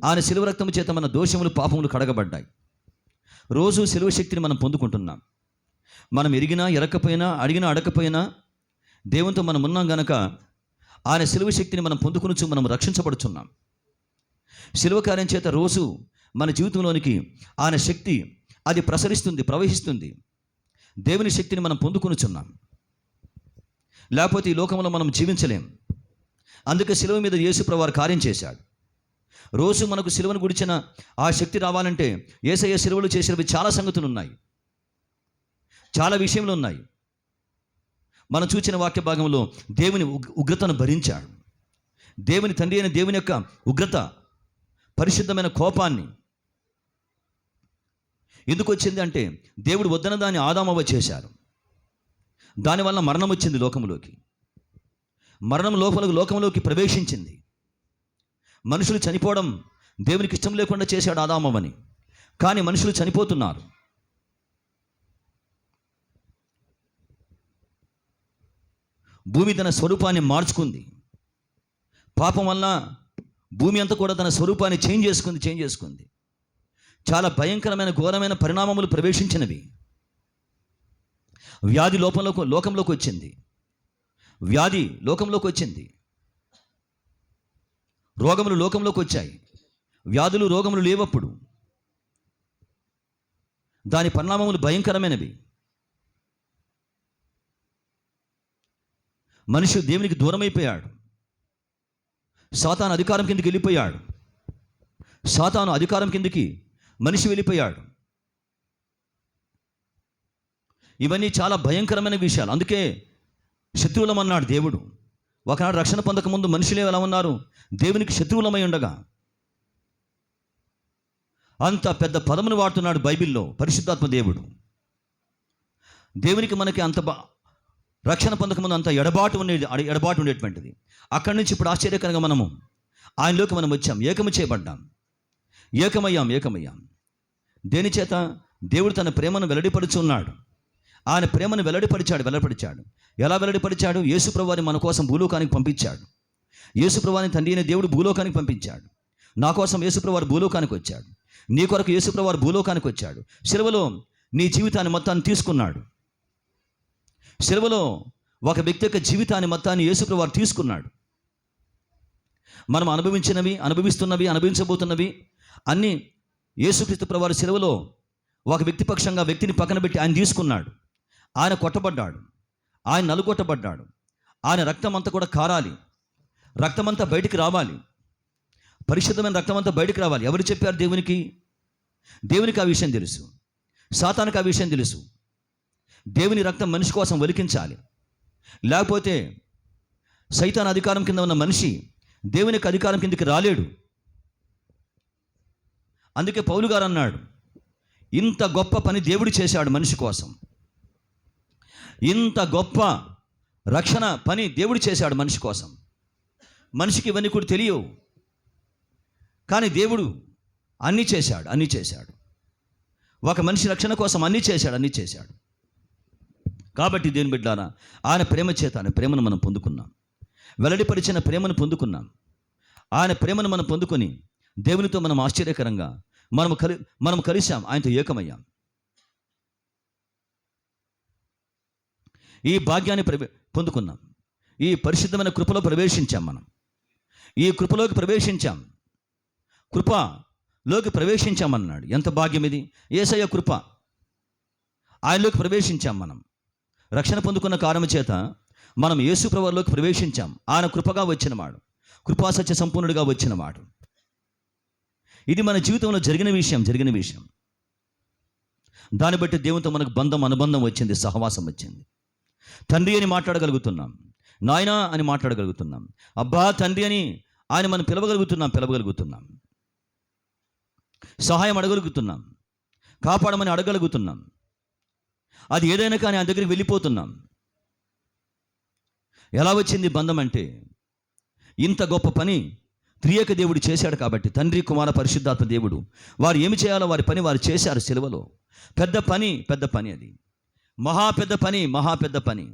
S1: ఆయన శిలువ రక్తము చేత మన దోషములు పాపములు కడగబడ్డాయి. రోజు శిలువ శక్తిని మనం పొందుకుంటున్నాం. మనం ఎరిగినా ఎరకపోయినా, అడిగినా అడగకపోయినా, దేవునితో మనం ఉన్నాం గనక ఆయన శిలువ శక్తిని మనం పొందుకునొచ్చు, మనం రక్షించబడుచున్నాం. శిలువ కార్యం చేత రోజు మన జీవితంలోనికి ఆయన శక్తి అది ప్రవహిస్తుంది. దేవుని శక్తిని మనం పొందుకునుచున్నాం. లేకపోతే ఈ లోకంలో మనం జీవించలేం. అందుకే శిలువ మీద యేసుప్రభువు వారు కార్యం చేశాడు. రోజు మనకు శిలువను గుడిచిన ఆ శక్తి రావాలంటే యేసయ్య శిలువలు చేసినవి చాలా సంగతులు ఉన్నాయి, చాలా విషయములు ఉన్నాయి. మనం చూసిన వాక్య భాగంలో దేవుని ఉగ్రతను భరించాడు. దేవుని తండ్రి అయిన దేవుని యొక్క ఉగ్రత, పరిశుద్ధమైన కోపాన్ని ఎందుకు వచ్చింది అంటే, దేవుడు వద్దన దాన్ని ఆదామవ్వ చేశారు. దానివల్ల మరణం వచ్చింది లోకంలోకి. మరణం లోకంలోకి ప్రవేశించింది. మనుషులు చనిపోవడం దేవునికి ఇష్టం లేకుండా చేశాడు ఆదామవ్వని. కానీ మనుషులు చనిపోతున్నారు. భూమి తన స్వరూపాన్ని మార్చుకుంది. పాపం వల్ల భూమి అంతా కూడా తన స్వరూపాన్ని చేంజ్ చేసుకుంది. చాలా భయంకరమైన ఘోరమైన పరిణామములు ప్రవేశించినవి. వ్యాధి లోకంలోకి వచ్చింది. వ్యాధి లోకంలోకి వచ్చింది. రోగములు లోకంలోకి వచ్చాయి. వ్యాధులు రోగములు లేవప్పుడు దాని పరిణామములు భయంకరమైనవి. మనిషి దేవునికి దూరమైపోయాడు. సాతాను అధికారం కిందకి వెళ్ళిపోయాడు. సాతాను అధికారం కిందకి మనిషి వెళ్ళిపోయాడు. ఇవన్నీ చాలా భయంకరమైన విషయాలు. అందుకే శత్రువులమన్నాడు దేవుడు. ఒకనాడు రక్షణ పొందకముందు మనుషులే ఎలా ఉన్నారు? దేవునికి శత్రువులమై ఉండగా. అంత పెద్ద పదమును వాడుతున్నాడు బైబిల్లో పరిశుద్ధాత్మ దేవుడు. దేవునికి మనకి అంత రక్షణ పొందకముందు అంత ఎడబాటు ఉండేటువంటిది. అక్కడి నుంచి ఇప్పుడు ఆశ్చర్యకరంగా మనము ఆయనలోకి మనం వచ్చాం, ఏకము చేయబడ్డాం, ఏకమయ్యాం. దేని చేత? దేవుడు తన ప్రేమను వెల్లడిపరుచున్నాడు. ఆయన ప్రేమను వెల్లడిపరిచాడు. ఎలా వెల్లడిపరిచాడు? యేసుప్రభువాని మన కోసం భూలోకానికి పంపించాడు. యేసుప్రభువాని తండ్రి అయిన దేవుడు భూలోకానికి పంపించాడు. నా కోసం యేసుప్రభువారు భూలోకానికి వచ్చాడు. నీ కొరకు యేసుప్రభువారు భూలోకానికి వచ్చాడు. శిలువలో నీ జీవితాన్ని మొత్తాన్ని తీసుకున్నాడు. సిలువలో ఒక వ్యక్తి యొక్క జీవితాన్ని మొత్తాన్ని యేసుప్రభువు వారు తీసుకున్నాడు. మనం అనుభవిస్తున్నవి అనుభవించబోతున్నవి అన్నీ యేసుక్రీస్తు ప్రభువారు సిలువలో ఒక వ్యక్తి పక్షంగా వ్యక్తిని పక్కన పెట్టి ఆయన తీసుకున్నాడు. ఆయన కొట్టబడ్డాడు, ఆయన నలుగొట్టబడ్డాడు, ఆయన రక్తం అంతా కూడా కారాలి, రక్తమంతా బయటికి రావాలి, పరిశుద్ధమైన రక్తం అంతా బయటికి రావాలి. ఎవరు చెప్పారు? దేవునికి ఆ విషయం తెలుసు, సాతానుకు ఆ విషయం తెలుసు. దేవుని రక్తం మనిషి కోసం ఒలికించాలి, లేకపోతే సైతాన్ అధికారం కింద ఉన్న మనిషి దేవుని యొక్క అధికారం కిందకి రాలేడు. అందుకే పౌలు గారు అన్నాడు, ఇంత గొప్ప పని దేవుడు చేశాడు మనిషి కోసం, ఇంత గొప్ప రక్షణ పని దేవుడు చేశాడు మనిషి కోసం. మనిషికి ఇవన్నీ కూడా తెలియవు, కానీ దేవుడు అన్నీ చేశాడు. ఒక మనిషి రక్షణ కోసం అన్నీ చేశాడు. కాబట్టి దేవుని బిడ్డలారా, ఆయన ప్రేమ చేత ఆయన ప్రేమను మనం పొందుకున్నాం, వెల్లడిపరిచిన ప్రేమను పొందుకున్నాం. ఆయన ప్రేమను మనం పొందుకొని దేవునితో మనం ఆశ్చర్యకరంగా మనం కలిసాం, ఆయనతో ఏకమయ్యాం. ఈ భాగ్యాన్ని పొందుకున్నాం. ఈ పరిశుద్ధమైన కృపలో ప్రవేశించాం. మనం ఈ కృపలోకి ప్రవేశించాం, కృపలోకి ప్రవేశించామన్నాడు. ఎంత భాగ్యం ఇది! యేసయ్య కృప, ఆయనలోకి ప్రవేశించాం. మనం రక్షణ పొందుకున్న కారణం చేత మనం యేసు ప్రభువులోకి ప్రవేశించాం. ఆయన కృపగా వచ్చినవాడు, కృపాసత్య సంపూర్ణుడిగా వచ్చినవాడు. ఇది మన జీవితంలో జరిగిన విషయం. దాన్ని బట్టి దేవునితో మనకు అనుబంధం వచ్చింది, సహవాసం వచ్చింది. తండ్రి అని మాట్లాడగలుగుతున్నాం, నాయనా అని మాట్లాడగలుగుతున్నాం, అబ్బా తండ్రి అని ఆయన మనం పిలవగలుగుతున్నాం. సహాయం అడగలుగుతున్నాం, కాపాడమని అడగలుగుతున్నాం. అది ఏదైనా కానీ ఆయన దగ్గరికి వెళ్ళిపోతున్నాం. ఎలా వచ్చింది బంధం అంటే, ఇంత గొప్ప పని త్రియేక దేవుడు చేశాడు కాబట్టి, తండ్రి కుమార పరిశుద్ధాత్మ దేవుడు వారు ఏమి చేయాలో వారి పని వారు చేశారు సిలువలో. పెద్ద పని, అది మహా పెద్ద పని.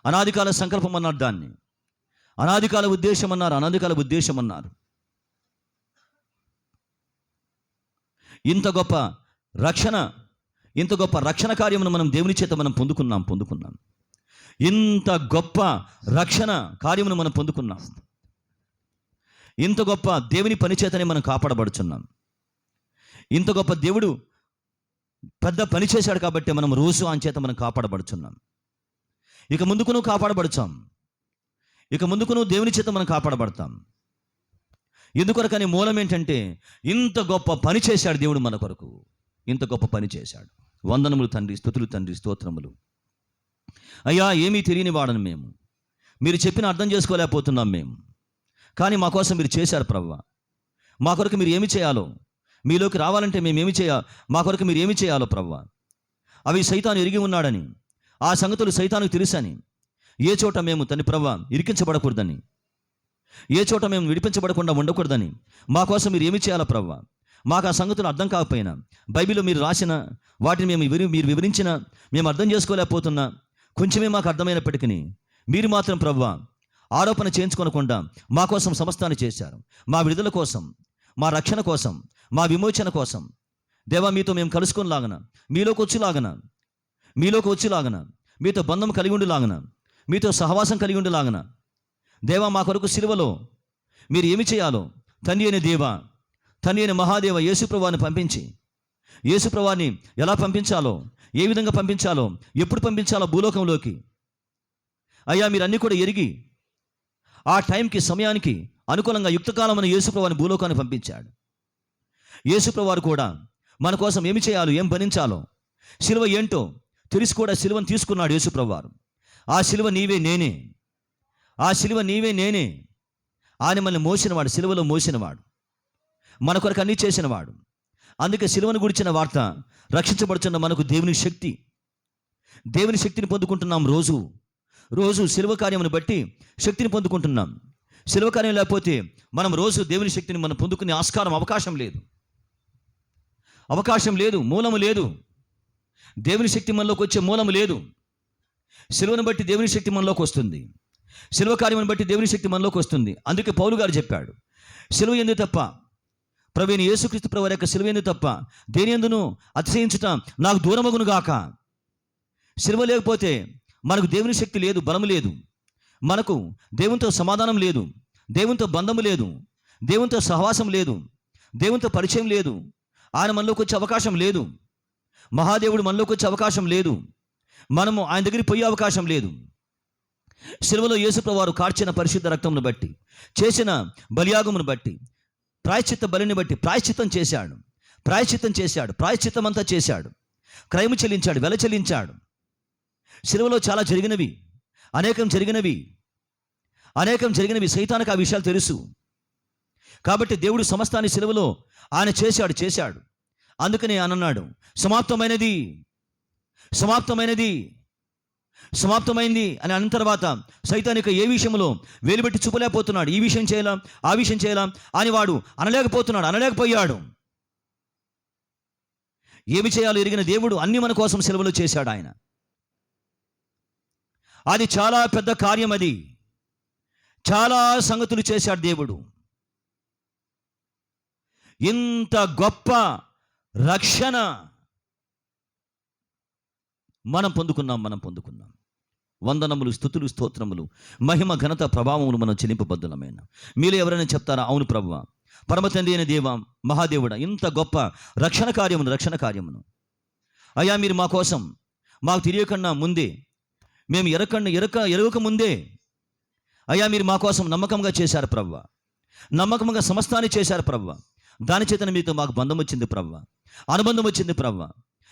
S1: అనాదికాల సంకల్పం అన్నారు, దాన్ని అనాదికాల ఉద్దేశం అన్నారు. ఇంత గొప్ప రక్షణ కార్యమును మనం దేవుని చేత మనం పొందుకున్నాం. ఇంత గొప్ప రక్షణ కార్యమును మనం పొందుకున్నాం. ఇంత గొప్ప దేవుని పని చేతనే మనం కాపాడబడుచున్నాం. ఇంత గొప్ప దేవుడు పెద్ద పని చేశాడు కాబట్టి మనం రోజు ఆయన చేత మనం కాపాడబడుచున్నాం. ఇక ముందుకు కాపాడబడుచాం. ఇక ముందుకు దేవుని చేత మనం కాపాడబడతాం. ఎందుకొరకని మూలం ఏంటంటే, ఇంత గొప్ప పని చేశాడు దేవుడు మన కొరకు. ఇంత గొప్ప పని చేశాడు. వందనములు తండ్రి, స్తుతులు తండ్రి, స్తోత్రములు అయ్యా. ఏమీ తెలియని వాడను మేము, మీరు చెప్పిన అర్థం చేసుకోలేకపోతున్నాం మేము, కానీ మా కోసం మీరు చేశారు ప్రభువా. మా కొరకు మీరు ఏమి చేయాలో, మీలోకి రావాలంటే మా కొరకు మీరు ఏమి చేయాలో ప్రభువా, అవి సైతాను ఎరిగి ఉన్నాడని, ఆ సంగతులు సైతానుకు తెలుసని, ఏ చోట మేము తండ్రి ప్రభువా ఇరికించబడకూడదని, ఏ చోట మేము విడిపించబడకుండా ఉండకూడదని మా కోసం మీరు ఏమి చేయాలో ప్రభువా. మాకు ఆ సంగతులు అర్థం కాకపోయినా, బైబిల్లో మీరు రాసిన వాటిని మీరు వివరించిన మేము అర్థం చేసుకోలేకపోతున్నా, కొంచెమే మాకు అర్థమైనప్పటికీ మీరు మాత్రం ప్రభువా ఆరోపణ చేయించుకోనకుండా మా కోసం సమస్తాన్ని చేశారు. మా విడుదల కోసం, మా రక్షణ కోసం, మా విమోచన కోసం. దేవా, మీతో మేము కలుసుకునిలాగన, మీలోకి వచ్చేలాగన, మీతో బంధం కలిగి ఉండులాగన, మీతో సహవాసం కలిగి ఉండులాగన దేవా, మా కొరకు సిలువలో మీరు ఏమి చేయాలో తండ్రి అయిన మహాదేవ యేసుప్రభువాన్ని పంపించి, యేసుప్రభువాన్ని ఎలా పంపించాలో, ఏ విధంగా పంపించాలో, ఎప్పుడు పంపించాలో భూలోకంలోకి అయ్యా మీరు అన్నీ కూడా ఎరిగి ఆ టైంకి, సమయానికి అనుకూలంగా యుక్తకాలమైన యేసుప్రభువాన్ని భూలోకాన్ని పంపించాడు. యేసుప్రభువారు కూడా మన కోసం ఏమి చేయాలో, ఏం భరించాలో, సిలువ ఏంటో తెలిసి కూడా సిలువను తీసుకున్నాడు యేసుప్రభువారు. ఆ సిలువ నీవే నేనే, ఆయన మనల్ని మోసినవాడు, సిలువలో మోసినవాడు, మన కొరకు అన్నీ చేసినవాడు. అందుకే సిలువను గురించిన వార్త, రక్షించబడుతున్న మనకు దేవుని శక్తిని పొందుకుంటున్నాం. రోజు సిలువ కార్యమును బట్టి శక్తిని పొందుకుంటున్నాం. సిలువ కార్యం లేకపోతే మనం రోజు దేవుని శక్తిని మనం పొందుకునే అవకాశం లేదు, మూలము లేదు. దేవుని శక్తి మనలోకి వచ్చే మూలము లేదు. సిలువను బట్టి దేవుని శక్తి మనలోకి వస్తుంది, సిలువ కార్యమును బట్టి దేవుని శక్తి మనలోకి వస్తుంది. అందుకే పౌలు గారు చెప్పాడు, సిలువ యందు తప్ప ప్రభువైన యేసుక్రీస్తు ప్రభు వారి యొక్క సిలువైన తప్ప దేని యందును అతిశయించుట నాకు దూరమగును గాక. సిలువ లేకపోతే మనకు దేవుని శక్తి లేదు, బలము లేదు, మనకు దేవునితో సమాధానం లేదు, దేవునితో బంధము లేదు, దేవునితో సహవాసం లేదు, దేవునితో పరిచయం లేదు, ఆయన మనలోకి వచ్చే అవకాశం లేదు, మహాదేవుడు మనలోకి వచ్చే అవకాశం లేదు, మనము ఆయన దగ్గరికి పోయే అవకాశం లేదు. సిలువలో యేసుప్రభువు వారు కార్చిన పరిశుద్ధ రక్తమును బట్టి, చేసిన బలియాగమును బట్టి, ప్రాయశ్చిత్త బలిని బట్టి ప్రాయశ్చిత్తం చేశాడు, ప్రాయశ్చిత్తం అంతా చేశాడు, క్రయము చెల్లించాడు, వెల చెల్లించాడు. సిలువలో చాలా జరిగినవి, అనేకం జరిగినవి సైతానికి ఆ విషయాలు తెలుసు. కాబట్టి దేవుడు సమస్తాన్ని సిలువలో ఆయన చేశాడు. అందుకని ఆయన అన్నాడు, సమాప్తమైంది అని అన్న తర్వాత సైతానిక ఏ విషయంలో వేలుబెట్టి చూపలేకపోతున్నాడు. ఈ విషయం చేయాలా, ఆ విషయం చేయాలా అని వాడు అనలేకపోయాడు. ఏమి చేయాలో ఎరిగిన దేవుడు అన్ని మన కోసం సిలువలో చేశాడు. ఆయన అది చాలా పెద్ద కార్యం, అది చాలా సంగతులు చేశాడు దేవుడు. ఇంత గొప్ప రక్షణ మనం పొందుకున్నాం. వందనములు, స్తుతులు, స్తోత్రములు, మహిమ, ఘనత, ప్రభావములు మనం చెల్లింపబద్దులమైన. మీలో ఎవరైనా చెప్తారా, అవును ప్రభువా, పరమ తండ్రి అయిన దేవ, మహాదేవుడా, ఇంత గొప్ప రక్షణ కార్యమును అయ్యా మీరు మా కోసం, మాకు తెలియకుండా ముందే, మేము ఎరగక ముందే అయ్యా మీరు మా కోసం నమ్మకంగా చేశారు ప్రభువా, నమ్మకంగా సమస్తాన్ని చేశారు ప్రభువా. దాని చేతన మీతో మాకు బంధం వచ్చింది ప్రభువా, అనుబంధం వచ్చింది ప్రభువా.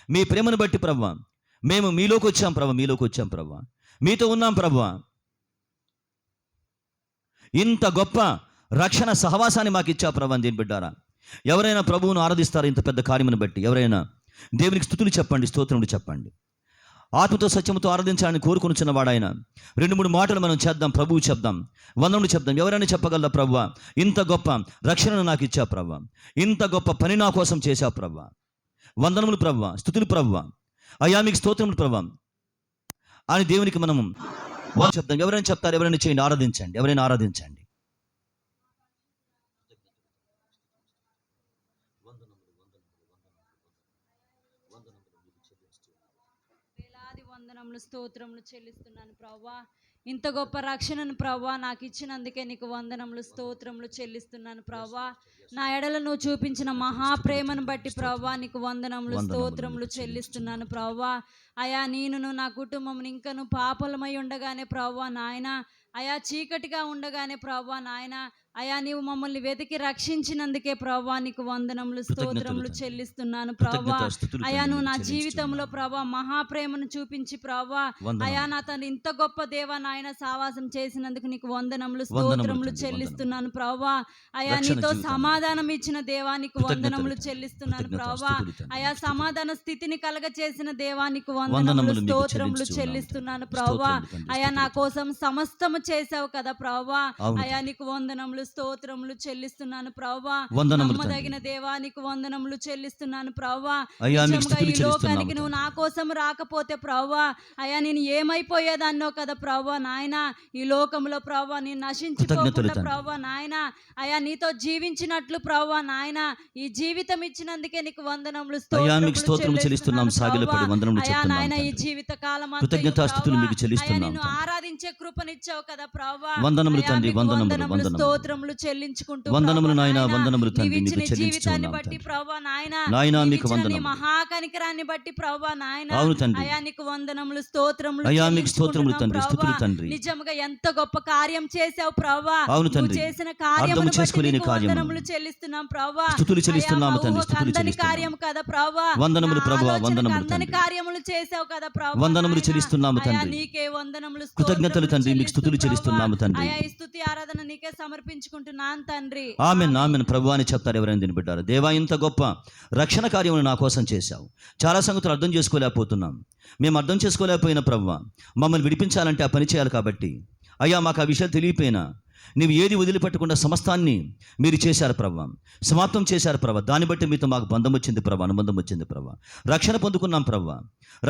S1: మీ ప్రేమను బట్టి ప్రభువా మేము మీలోకి వచ్చాం ప్రభువా, మీతో ఉన్నాం ప్రభువా. ఇంత గొప్ప రక్షణ సహవాసాన్ని మాకు ఇచ్చా ప్రభువా. దేని బిడ్డారా, ఎవరైనా ప్రభువును ఆరాధిస్తారా ఇంత పెద్ద కార్యమును బట్టి? ఎవరైనా దేవునికి స్తుతులు చెప్పండి, స్తోత్రములు చెప్పండి. ఆత్మతో సత్యముతో ఆరాధించాలని కోరుకొనుచున్న వాడాయన 2-3 మాటలు మనం చేద్దాం, ప్రభువు చెప్దాం, వందనములు చెప్దాం. ఎవరైనా చెప్పగలరా, ప్రభువా ఇంత గొప్ప రక్షణను నాకు ఇచ్చా ప్రభువా, ఇంత గొప్ప పని నా కోసం చేశావు ప్రభువా, వందనములు ప్రభువా, స్తుతులు ప్రభువా, అయ్యా మీకు స్తోత్రములు ప్రభువా అని దేవునికి మనము చెప్తాం. ఎవరైనా చెప్తారు? ఎవరైనా చేయండి, ఆరాధించండి. ఎవరైనా ఆరాధించండి.
S3: వేలాది వందనములు, స్తోత్రములు చెల్లిస్తున్నాను ప్రభువా. ఇంత గొప్ప రక్షణను ప్రభువా నాకు ఇచ్చినందుకే నీకు వందనములు, స్తోత్రములు చెల్లిస్తున్నాను ప్రభువా. నా ఎడల నువ్వు చూపించిన మహాప్రేమను బట్టి ప్రభువా నీకు వందనములు, స్తోత్రములు చెల్లిస్తున్నాను ప్రభువా. అయా నేనును నా కుటుంబం ఇంకను పాపలమై ఉండగానే ప్రభువా నాయన, అయా చీకటిగా ఉండగానే ప్రభువా నాయన, అయా నీవు మమ్మల్ని వెతికి రక్షించినందుకే ప్రభువా నీకు వందనములు, స్తోత్రములు చెల్లిస్తున్నాను ప్రభువా. అయా నువ్వు నా జీవితంలో ప్రభువా మహాప్రేమను చూపించి ప్రభువా అయా నా తను ఇంత గొప్ప దేవా నాయన సావాసం చేసినందుకు నీకు వందనములు, స్తోత్రములు చెల్లిస్తున్నాను ప్రభువా. అయా నీతో సమాధానం ఇచ్చిన దేవా నీకు వందనములు చెల్లిస్తున్నాను ప్రభువా. అయా సమాధాన స్థితిని కలగ చేసిన దేవా నీకు వందనములు, స్తోత్రములు చెల్లిస్తున్నాను ప్రభువా. అయా నా కోసం సమస్తము చేసావు కదా ప్రభువా. అయా నీకు వందనములు, స్తోత్రములు చెల్లిస్తున్నాను ప్రభువా. నమ్మదగిన దేవా నీకు వందనములు చెల్లిస్తున్నాను ప్రభువా. ఈ లోకానికి నువ్వు నా కోసం రాకపోతే ప్రభువా అయా నేను ఏమైపోయేదాన్నో కదా ప్రభువా నాయన. ఈ లోకంలో ప్రభువా నేను నశించిపోకుండా ప్రభువా నాయన, అయా నీతో జీవించినట్లు ప్రభువా నాయన ఈ జీవితం ఇచ్చినందుకే నీకు వందనములు, స్తోత్రములు చెల్లిస్తున్నాను ప్రభువా. అయా నాయన ఈ జీవిత కాలం నిన్ను ఆరాధించే కృపనిచ్చావు కదా ప్రభువా.
S1: వందనములు తండ్రి, వందనములు,
S3: స్తోత్రములు చెల్లించుకుంటూ
S1: వందనములు నాయన, వందనములు తండ్రి మీకు
S3: జీవితాన్ని బట్టి ప్రభువా నాయన,
S1: నాయన మీకు వందనములు,
S3: మహాకనికరాన్ని బట్టి ప్రభువా నాయన,
S1: అవును తండ్రి,
S3: అయా నీకు వందనములు, స్తోత్రములు,
S1: అయా మీకు స్తోత్రములు తండ్రి, స్తుతులు తండ్రి.
S3: నిజంగా ఎంత గొప్ప కార్యం చేశావు ప్రభువా.
S1: అవును తండ్రి,
S3: చేసిన కార్యమును బట్టి వందనములు చెల్లిస్తున్నాం ప్రభువా.
S1: స్తుతులు చెల్లిస్తున్నాము తండ్రి, స్తుతులు చెల్లిస్తున్నాము.
S3: కార్యం కదా ప్రభువా.
S1: వందనములు ప్రభువా, వందనములు తండ్రి,
S3: కార్యములు చేశావు కదా ప్రభువా.
S1: వందనములు చెల్లిస్తున్నాము తండ్రి,
S3: నీకే వందనములు,
S1: కృతజ్ఞతలు తండ్రి, మీకు స్తుతులు చెల్లిస్తున్నాము తండ్రి.
S3: అయా ఈ స్తుతి ఆరాధన నీకే సమర్పించుకుంటున్నాను తండ్రి.
S1: ఆమేన్, ఆమేన్. ప్రభువా అని చెప్తారు ఎవరైనా దీన్ని బిడ్డారు. దేవా ఇంత గొప్ప రక్షణ కార్యమును నా కోసం చేశావు. చాలా సంగతులు అర్థం చేసుకోలేకపోతున్నాం. మేము అర్థం చేసుకోలేకపోయినా ప్రభువా మమ్మల్ని విడిపించాలంటే ఆ పని చేయాలి కాబట్టి అయ్యా మాకు ఆ విషయాలు తెలియపోయినా నీవు ఏది వదిలిపెట్టకుండా సమస్తాన్ని మీరు చేశారు ప్రభా, సమాప్తం చేశారు ప్రభా. దాన్ని బట్టి మీతో మాకు బంధం వచ్చింది ప్రభా, అనుబంధం వచ్చింది ప్రభా. రక్షణ పొందుకున్నాం ప్రభా,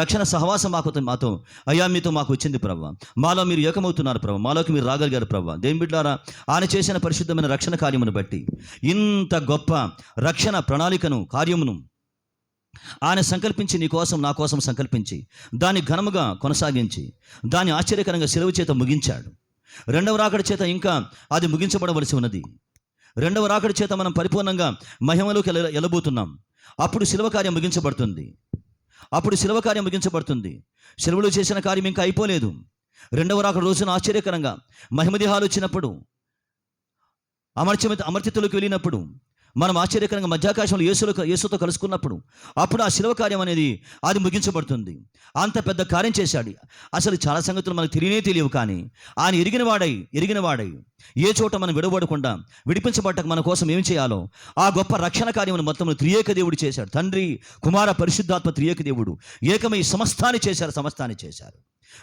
S1: రక్షణ సహవాసం మాతో అయ్యా మీతో మాకు వచ్చింది ప్రభా. మాలో మీరు ఏకమవుతున్నారు ప్రభా, మాలోకి మీరు రాగలిగారు ప్రభా. దేవుని బిడ్డలారా, ఆయన చేసిన పరిశుద్ధమైన రక్షణ కార్యమును బట్టి, ఇంత గొప్ప రక్షణ ప్రణాళికను కార్యమును ఆయన సంకల్పించి నీ కోసం నా కోసం సంకల్పించి దాన్ని ఘనముగా కొనసాగించి దాన్ని ఆశ్చర్యకరంగా సెలవు చేత ముగించాడు. రెండవ రాకడ చేత ఇంకా అది ముగించబడవలసి ఉన్నది. రెండవ రాకడ చేత మనం పరిపూర్ణంగా మహిమలోకి వెళ్ళబోతున్నాం. అప్పుడు శిలువ కార్యం ముగించబడుతుంది. శిలువలో చేసిన కార్యం ఇంకా అయిపోలేదు. రెండవ రాకడ రోజున ఆశ్చర్యకరంగా మహిమదేహాలు వచ్చినప్పుడు, అమర్త్యతలోకి వెళ్ళినప్పుడు, మనం ఆశ్చర్యకరంగా మధ్యాకాశంలో యేసుతో కలుసుకున్నప్పుడు, అప్పుడు ఆ శిలువ కార్యం అనేది అది ముగించబడుతుంది. అంత పెద్ద కార్యం చేశాడు. అసలు చాలా సంగతులు మనకు తెలియవు, కానీ ఆయన ఎరిగిన వాడై ఏ చోట మనం విడవడకుండా విడిపించబట్టక మన కోసం ఏం చేయాలో ఆ గొప్ప రక్షణ కార్యమును మొత్తం త్రియేక దేవుడు చేశాడు. తండ్రి, కుమార, పరిశుద్ధాత్మ త్రియేక దేవుడు ఏకమై సమస్తాన్ని చేశారు.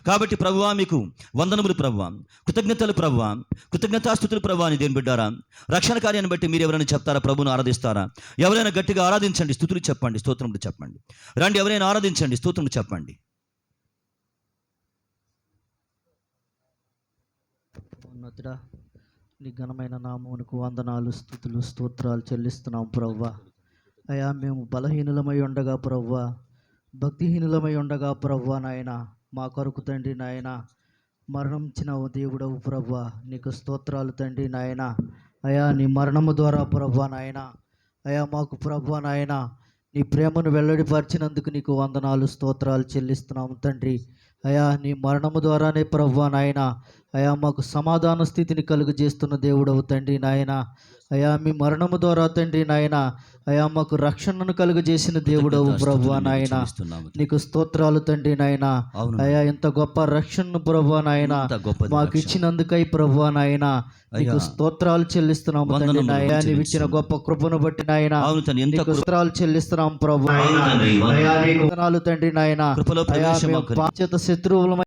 S1: కాబట్టి ప్రభువా, మీకు వందనములు ప్రభువా, కృతజ్ఞతలు ప్రభువా, కృతజ్ఞతాస్తుతులు ప్రభువా అని దేని బిడ్డారా. రక్షణ కార్యాన్ని బట్టి మీరు ఎవరైనా చెప్తారా? ప్రభువును ఆరాధిస్తారా? ఎవరైనా గట్టిగా ఆరాధించండి, స్తుతులు చెప్పండి, స్తోత్రములు చెప్పండి. రండి, ఎవరైనా ఆరాధించండి, స్తోత్రములు చెప్పండి.
S4: ఉన్నతుడా, నీ ఘనమైన నామమునకు వందనాలు, స్తుతులు, స్తోత్రాలు చెల్లిస్తున్నాం ప్రభువా. అయా, మేము బలహీనులమై ఉండగా ప్రభువా, భక్తిహీనులమై ఉండగా ప్రభువా నాయన, మా కొరకు తండ్రి నాయన మరణించిన దేవుడవు ప్రభువా, నీకు స్తోత్రాలు తండ్రి నాయన. అయా, నీ మరణము ద్వారా ప్రభువా నాయన, అయా మాకు ప్రభువా నాయన నీ ప్రేమను వెల్లడిపరిచినందుకు నీకు వందనాలు, స్తోత్రాలు చెల్లిస్తున్నాము తండ్రి. అయా, నీ మరణము ద్వారానే ప్రభువా నాయన, అయా మాకు సమాధాన స్థితిని కలుగజేస్తున్న దేవుడవు తండ్రి నాయన. అయా, మీ మరణము ద్వారా తండ్రి నాయన, అయా మాకు రక్షణను కలుగజేసిన దేవుడవు ప్రభువా నాయన, నీకు స్తోత్రాలు తండ్రి నాయన. అయా, ఇంత గొప్ప రక్షణను ప్రభువా నాయన మాకు ఇచ్చినందుకై ప్రభువా నాయన నీకు స్తోత్రాలు చెల్లిస్తున్నాము తండ్రి నాయన. నీవు ఇచ్చిన గొప్ప కృపను బట్టి నాయన నీకు స్తోత్రాలు చెల్లిస్తున్నాం ప్రభువా. అయా, నీకు వందనాలు తండ్రి నాయన. అయా, మేము పాశ్చాత్య శత్రువుల